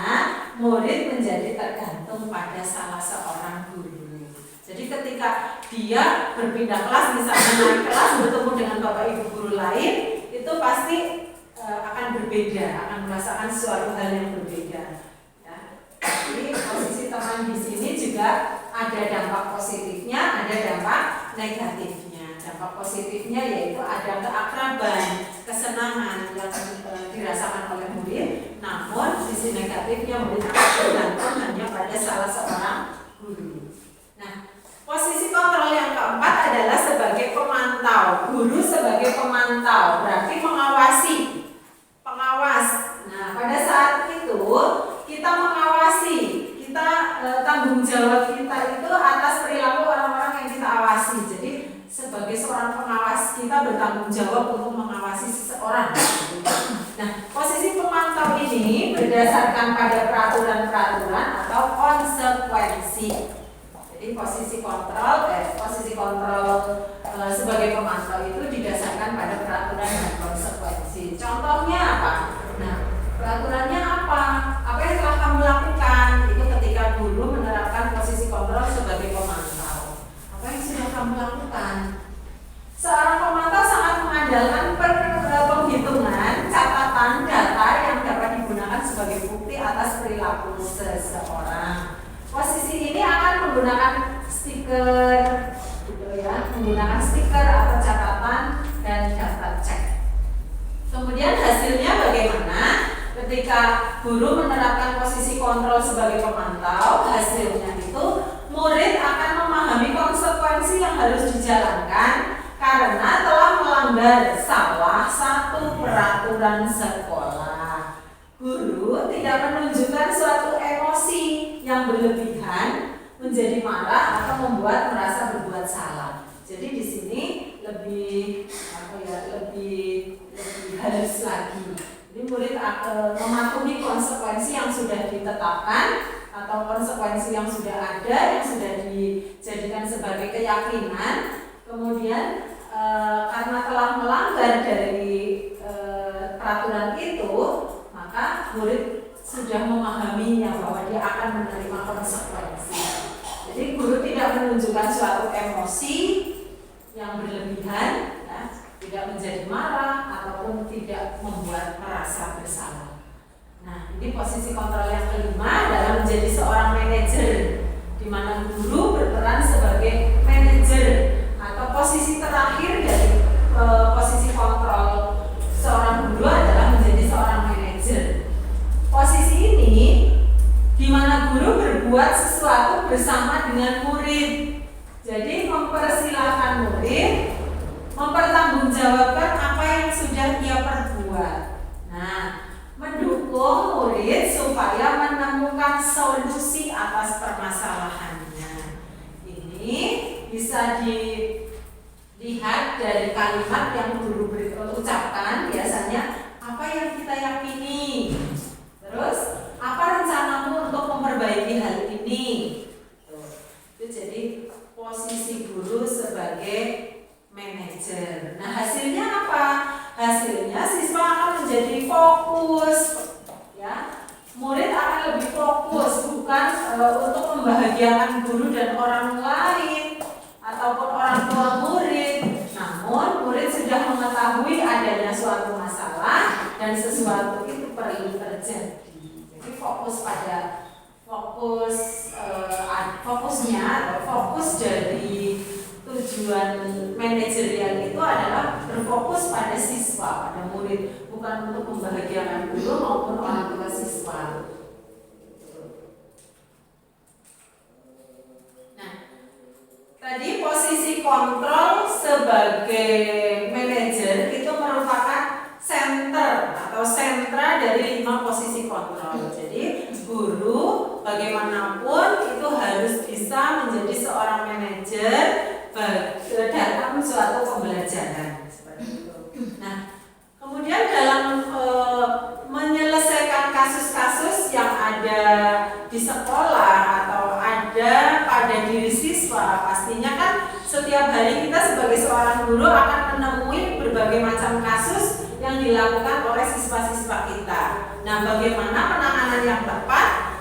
murid menjadi tergantung pada salah seorang guru. Jadi ketika dia berpindah kelas, misalnya naik kelas bertemu dengan Bapak Ibu guru lain, itu pasti akan berbeda, akan merasakan suatu hal yang berbeda. Ya. Jadi posisi teman di sini juga ada dampak positifnya, ada dampak negatifnya. Dampak positifnya yaitu ada keakraban, kesenangan yang dirasakan oleh murid. Namun sisi negatifnya murid akan tergantung hanya pada salah seorang guru. Nah, posisi kontrol yang keempat adalah sebagai pemantau. Guru sebagai pemantau berarti mengawasi. Pengawas. Nah, pada saat itu kita mengawasi, kita tanggung jawab kita itu atas perilaku orang-orang yang kita awasi. Jadi sebagai seorang pengawas kita bertanggung jawab untuk mengawasi seseorang. Nah, posisi pemantau ini berdasarkan pada peraturan-peraturan atau konsekuensi. Jadi posisi kontrol sebagai pemantau itu didasarkan pada peraturan dan konsekuensi. Contohnya apa? Nah, peraturannya apa? Apa yang telah kamu lakukan? Itu ketika guru menerapkan posisi kontrol sebagai pemantau. Apa yang sudah kamu lakukan? Seorang pemantau sangat mengandalkan penghitungan, catatan, data yang dapat digunakan sebagai bukti atas perilaku seseorang. Posisi ini akan menggunakan stiker, gitu ya, menggunakan stiker atau catatan dan daftar cek. Kemudian hasilnya bagaimana? Ketika guru menerapkan posisi kontrol sebagai pemantau, hasilnya itu murid akan memahami konsekuensi yang harus dijalankan karena telah melanggar salah satu peraturan sekolah. Guru tidak menunjukkan suatu emosi yang berlebihan, menjadi marah atau membuat merasa berbuat salah. Jadi di sini lebih halus lagi. Jadi murid mematuhi konsekuensi yang sudah ditetapkan atau konsekuensi yang sudah ada, yang sudah dijadikan sebagai keyakinan. Kemudian karena telah melanggar dari peraturan itu, maka murid sudah memahaminya bahwa dia akan menerima konsekuensi. Jadi guru tidak menunjukkan suatu emosi yang berlebihan, ya, tidak menjadi marah ataupun tidak membuat merasa bersalah. Nah, ini posisi kontrol yang kelima adalah menjadi seorang manajer, di mana guru berperan sebagai manajer atau posisi terakhir dari posisi kontrol seorang guru adalah menjadi seorang manajer. Posisi ini di mana guru berbuat sesuatu bersama dengan murid. Jadi mempersilahkan murid mempertanggungjawabkan apa yang sudah dia perbuat. Nah, mendukung murid supaya menemukan solusi atas permasalahannya. Ini bisa dilihat dari kalimat yang guru ucapkan biasanya, apa yang kita yakini, terus apa rencanamu untuk memperbaiki hal ini. Itu jadi posisi guru sebagai manajer. Nah, hasilnya apa? Hasilnya siswa akan menjadi fokus, ya. Murid akan lebih fokus untuk membahagiakan guru dan orang lain ataupun orang tua murid. Namun murid sudah mengetahui adanya suatu masalah dan sesuatu itu perlu terjadi. Jadi fokus dari tujuan manajerial itu adalah berfokus pada siswa, pada murid, bukan untuk membahagiakan guru maupun orang tua siswa. Nah, tadi posisi kontrol sebagai manajer itu merupakan center atau sentra dari 5 posisi kontrol. Jadi guru bagaimanapun itu harus bisa menjadi seorang manajer dalam suatu pembelajaran seperti itu. Nah, kemudian dalam menyelesaikan kasus-kasus yang ada di sekolah atau ada pada diri siswa, pastinya kan setiap hari kita sebagai seorang guru akan menemui berbagai macam kasus yang dilakukan oleh siswa-siswa kita. Nah, bagaimana penanganan yang tepat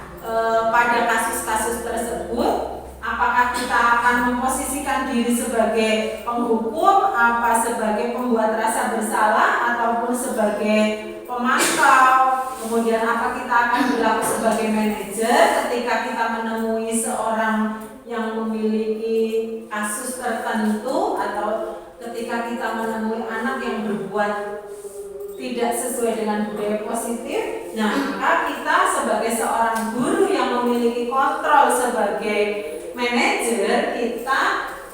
pada kasus-kasus tersebut? Apakah kita akan memposisikan diri sebagai penghukum, apa sebagai pembuat rasa bersalah, ataupun sebagai pemantau? Kemudian apa kita akan berlaku sebagai manajer ketika kita menemui seorang yang memiliki kasus tertentu, atau ketika kita menemui anak yang berbuat tidak sesuai dengan budaya positif? Nah, maka kita sebagai seorang guru yang memiliki kontrol sebagai manajer, kita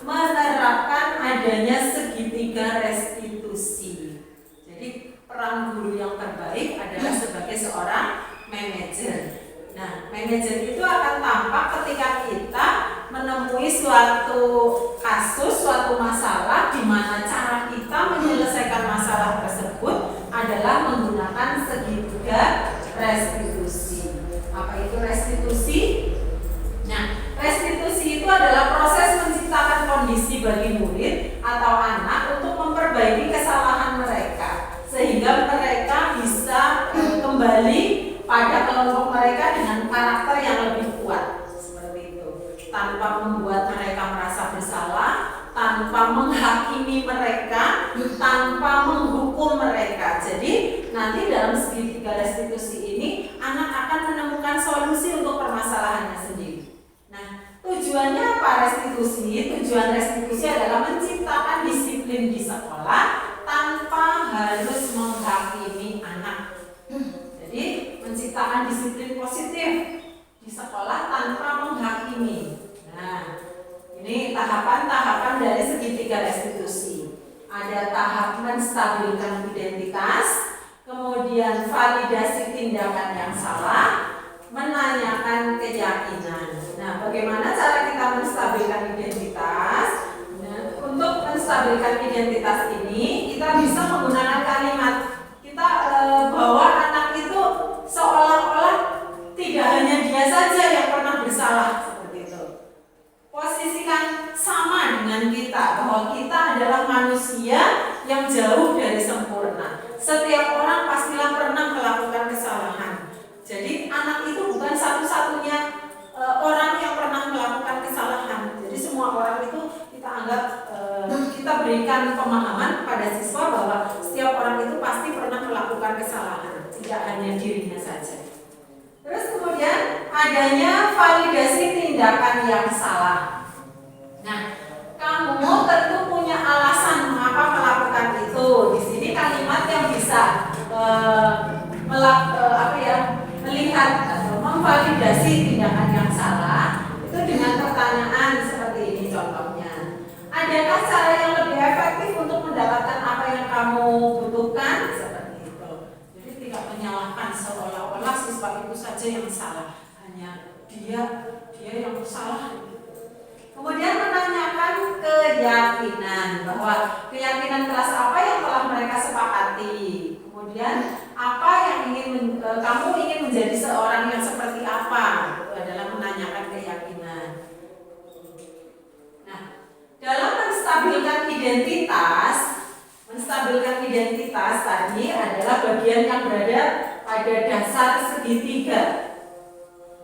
menerapkan adanya segitiga restitusi. Jadi peran guru yang terbaik adalah sebagai seorang manajer. Nah, manajer itu akan tampak ketika kita menemui suatu kasus, suatu masalah di mana cara kita menyelesaikan masalah tersebut adalah menggunakan segitiga restitusi. Apa itu restitusi? Nah, restitusi itu adalah proses menciptakan kondisi bagi murid atau anak untuk memperbaiki kesalahan mereka, sehingga mereka bisa kembali pada kelompok mereka dengan karakter yang lebih kuat, seperti itu, tanpa membuat mereka merasa bersalah, tanpa menghakimi mereka, tanpa menghukum mereka. Jadi nanti dalam segitiga restitusi ini anak akan menemukan solusi untuk permasalahannya sendiri. Tujuannya apa restitusi? Tujuan restitusi adalah menciptakan disiplin di sekolah tanpa harus menghakimi anak. Jadi menciptakan disiplin positif di sekolah tanpa menghakimi. Nah, ini tahapan-tahapan dari segitiga restitusi. Ada tahap menstabilkan identitas, kemudian validasi tindakan yang salah, menanyakan keyakinan. Nah, bagaimana cara kita menstabilkan identitas? Nah, untuk menstabilkan identitas ini, kita bisa menggunakan kalimat kita bahwa anak itu seolah-olah tidak hanya dia saja yang pernah bersalah, seperti itu. Posisikan sama dengan kita, bahwa kita adalah manusia yang jauh dari sempurna. Setiap orang pastilah pernah melakukan kesalahan. Jadi anak itu bukan satu-satunya orang yang pernah melakukan kesalahan. Jadi semua orang itu kita anggap kita berikan pemahaman pada siswa bahwa setiap orang itu pasti pernah melakukan kesalahan, tidak hanya dirinya saja. Terus kemudian adanya validasi tindakan yang salah. Nah, kamu tentu punya alasan mengapa melakukan itu. Di sini kalimat yang bisa melihat atau memvalidasi tindakan yang salah itu dengan pertanyaan seperti ini contohnya. Adakah cara yang lebih efektif untuk mendapatkan apa yang kamu butuhkan? Seperti itu. Jadi tidak menyalahkan seolah-olah siswa itu saja yang salah, hanya dia yang salah. Kemudian menanyakan keyakinan, bahwa keyakinan kelas apa yang telah mereka sepakati. Kemudian apa yang kamu ingin menjadi seorang yang seperti apa? Itu adalah menanyakan keyakinan. Nah, dalam menstabilkan identitas tadi adalah bagian yang berada pada dasar segitiga.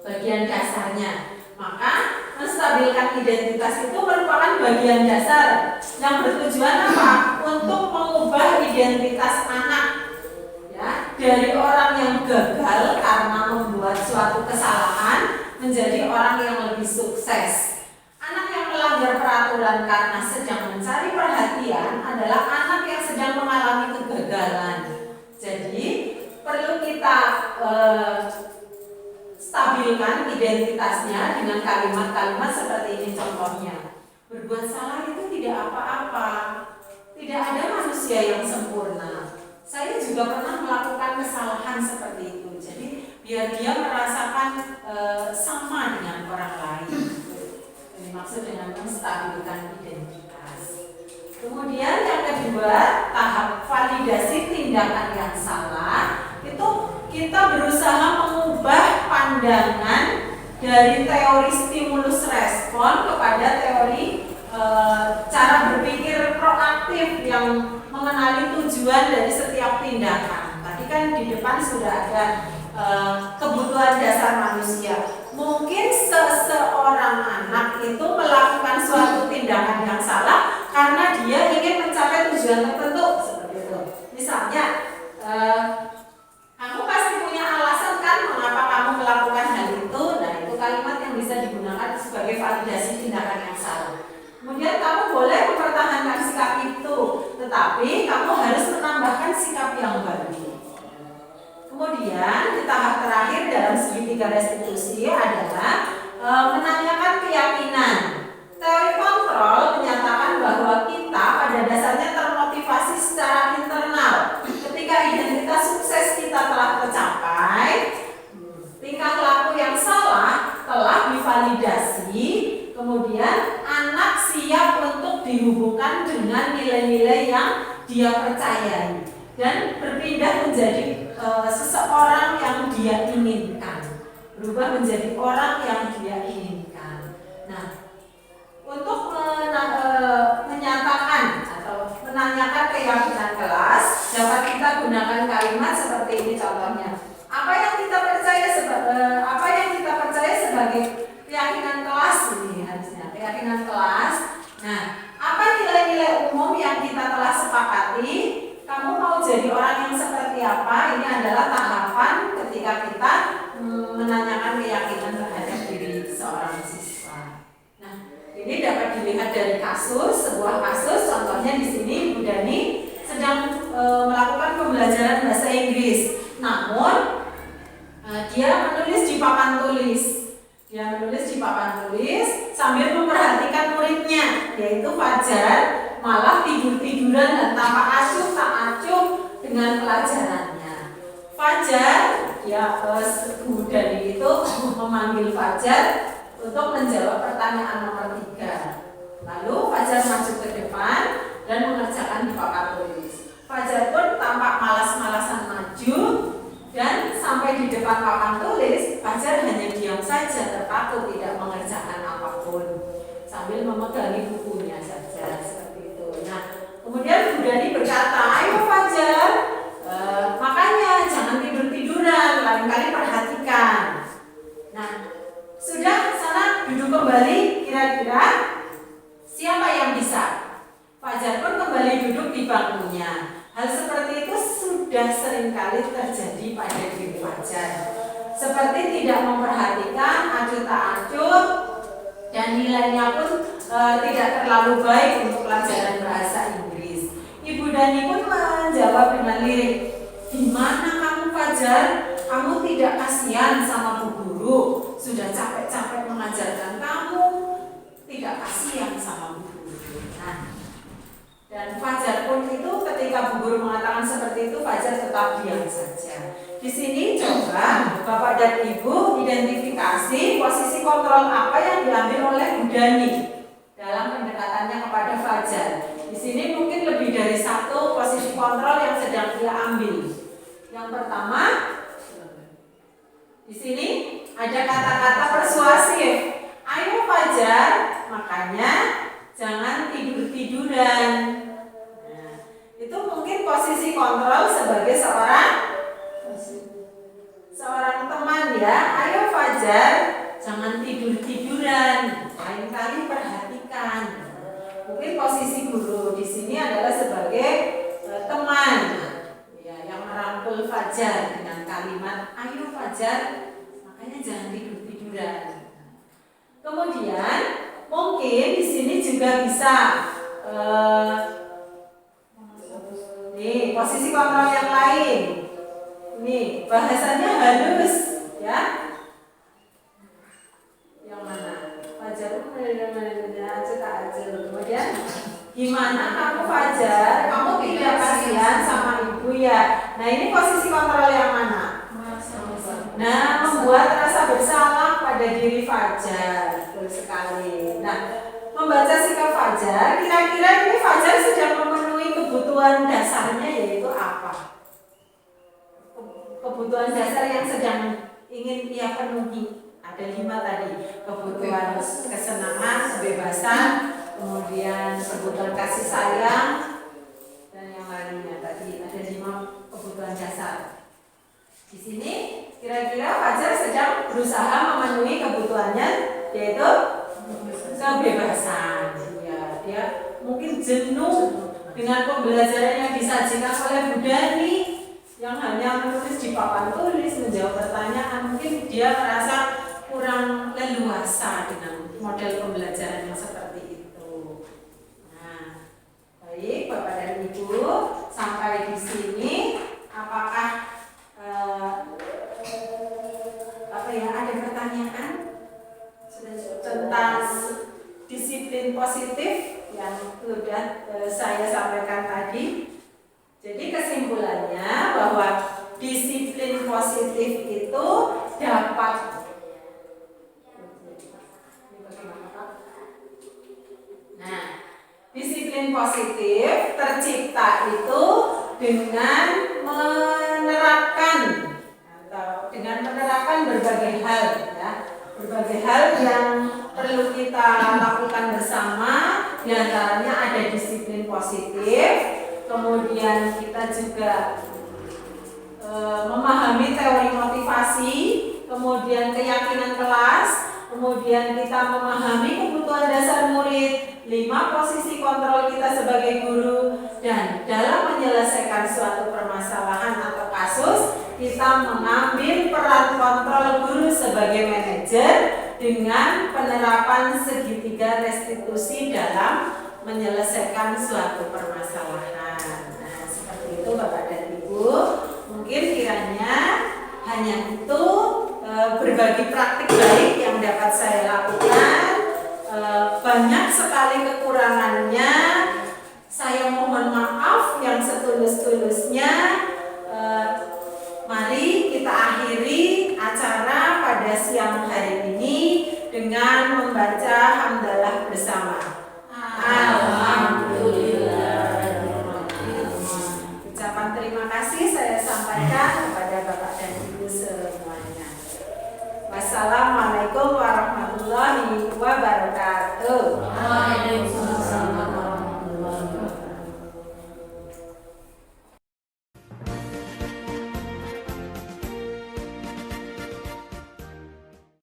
bagian dasarnya. Maka menstabilkan identitas itu merupakan bagian dasar yang bertujuan apa? Untuk mengubah identitas anak, ya, dari orang yang gagal karena membuat suatu kesalahan menjadi orang yang lebih sukses. Anak yang melanggar peraturan karena sedang mencari perhatian adalah anak yang sedang mengalami kegagalan. Jadi perlu kita stabilkan identitasnya dengan kalimat-kalimat seperti ini contohnya. Berbuat salah itu tidak apa-apa. Tidak ada manusia yang sempurna. Saya juga pernah melakukan kesalahan seperti itu. Jadi biar dia merasakan sama dengan orang lain. Ini maksud dengan menstabilkan identitas. Kemudian yang kedua, tahap validasi tindakan yang salah. Itu kita berusaha mengubah pandangan dari teori stimulus respon kepada teori cara berpikir proaktif yang mengenali tujuan dari setiap tindakan. Tadi kan di depan sudah ada kebutuhan dasar manusia. Mungkin seseorang anak itu melakukan suatu tindakan yang salah karena dia ingin mencapai tujuan tertentu seperti itu. Misalnya, kamu pasti punya alasan kan mengapa kamu melakukan hal itu. Nah, itu kalimat yang bisa digunakan sebagai validasi tindakan yang salah. Kemudian kamu boleh mempertahankan sikap itu, tetapi kamu harus menambahkan sikap yang baru. Kemudian di tahap terakhir dalam segitiga restitusi adalah menanyakan keyakinan. Teori kontrol menyatakan bahwa kita pada dasarnya termotivasi secara internal. Ketika identitas sukses kita telah tercapai, tingkah laku yang salah telah divalidasi, kemudian anak siap untuk dihubungkan dengan nilai-nilai yang dia percayai dan berpindah menjadi seseorang yang dia inginkan, berubah menjadi orang yang dia inginkan. Nah, untuk menyatakan atau menanyakan keyakinan kelas, dapat kita gunakan kalimat seperti ini contohnya. Apa yang kita percaya sebagai keyakinan kelas ini harusnya keyakinan kelas. Nah, apa nilai-nilai umum yang kita telah sepakati? Kamu mau jadi orang yang seperti apa? Ini adalah tahapan ketika kita menanyakan keyakinan terhadap diri seorang siswa. Nah, ini dapat dilihat dari kasus, sebuah kasus. Contohnya di sini Bu Dani sedang melakukan pembelajaran bahasa Inggris. Namun dia menulis di papan tulis. Dia menulis di papan tulis sambil memperhatikan muridnya, yaitu Fajar, malah tidur-tiduran dan tanpa acuh tak acuh dengan pelajarannya. Fajar, ya Bu Dani itu memanggil Fajar untuk menjawab pertanyaan nomor 3. Lalu Fajar maju ke depan dan mengerjakan di papan tulis. Fajar pun tampak malas-malasan maju dan sampai di depan papan tulis, Fajar hanya diam saja, terpaku tidak mengerjakan apapun sambil memegangi bukunya saja seperti itu. Nah, kemudian Bu Dani berkata, ayo Fajar, makanya jangan tidur-tiduran, lain kali perhatikan. Nah, sudah sana duduk kembali, kira-kira siapa yang bisa? Fajar pun kembali duduk di bangkunya. Hal seperti itu sudah seringkali terjadi pada diri Fajar. Seperti tidak memperhatikan, acuh tak acuh, dan nilainya pun tidak terlalu baik untuk pelajaran bahasa Inggris. Ibu Dani pun menjawab dengan lirik, di mana kamu Fajar? Kamu tidak kasihan sama Bu Guru? Sudah capek-capek mengajarkan kamu, tidak kasihan sama Bu Guru. Nah, dan Fajar pun itu ketika Bu Guru mengatakan seperti itu, Fajar tetap diam saja. Di sini coba Bapak dan Ibu identifikasi posisi kontrol apa yang diambil oleh Bu Dani dalam pendekatannya kepada Fajar. Di sini mungkin lebih dari satu posisi kontrol yang sedang dia ambil. Yang pertama, di sini ada kata-kata persuasif. Ayo Fajar, makanya jangan tidur-tiduran. Nah, itu mungkin posisi kontrol sebagai seorang teman ya. Ayo Fajar. Fajar jangan tidur-tiduran. Lain kali perhatikan. Mungkin posisi guru di sini adalah sebagai teman, ya, yang merangkul Fajar dengan kalimat ayo Fajar, makanya jangan tidur-tiduran. Kemudian mungkin di sini juga bisa nih posisi kontrol yang lain. Nih bahasanya halus, ya. Yang mana? Fajar kemudian gimana kamu Fajar? Kamu tidak kasihan sama ibu ya? Nah ini posisi kontrol yang mana? Nah membuat rasa bersalah pada diri Fajar. Betul sekali. Nah membaca sikap Fajar, kira-kira ini Fajar sedang memenuhi kebutuhan dasarnya yaitu apa? Kebutuhan dasar yang sedang ingin ia penuhi. Ada 5 tadi, kebutuhan kesenangan, kebebasan, kemudian kebutuhan kasih sayang, dan yang lainnya tadi ada 5 kebutuhan dasar. Di sini kira-kira Fajar sedang berusaha memenuhi kebutuhannya yaitu kebebasan. Ya, dia mungkin jenuh dengan pembelajaran yang disajikan oleh Bu Dani yang hanya menulis di papan tulis, menjawab pertanyaan. Mungkin dia merasa kurang leluasa dengan model pembelajaran yang seperti itu. Nah, baik Bapak dan Ibu, sampai di sini apakah ada pertanyaan tentang disiplin positif yang sudah saya sampaikan tadi? Jadi kesimpulannya bahwa disiplin positif itu dapat disiplin positif tercipta itu dengan menerapkan berbagai hal, ya, berbagai hal yang perlu kita lakukan bersama. Di antaranya ada disiplin positif, kemudian kita juga memahami teori motivasi, kemudian keyakinan kelas, kemudian kita memahami kebutuhan dasar murid, 5 posisi kontrol kita sebagai guru, dan dalam menyelesaikan suatu permasalahan atau kasus, kita mengambil peran kontrol guru sebagai manajer dengan penerapan segitiga restitusi dalam menyelesaikan suatu permasalahan. Nah, seperti itu Bapak dan Ibu. Mungkin kiranya hanya itu berbagi praktik baik yang dapat saya lakukan. Banyak sekali kekurangannya. Saya mohon maaf yang setulus-tulusnya. Mari kita akhiri acara pada siang hari ini dengan membaca hamdalah bersama. Alhamdulillah. Ucapan terima kasih saya sampaikan kepada Bapak dan Ibu semuanya. Wassalamualaikum warahmatullahi wabarakatuh.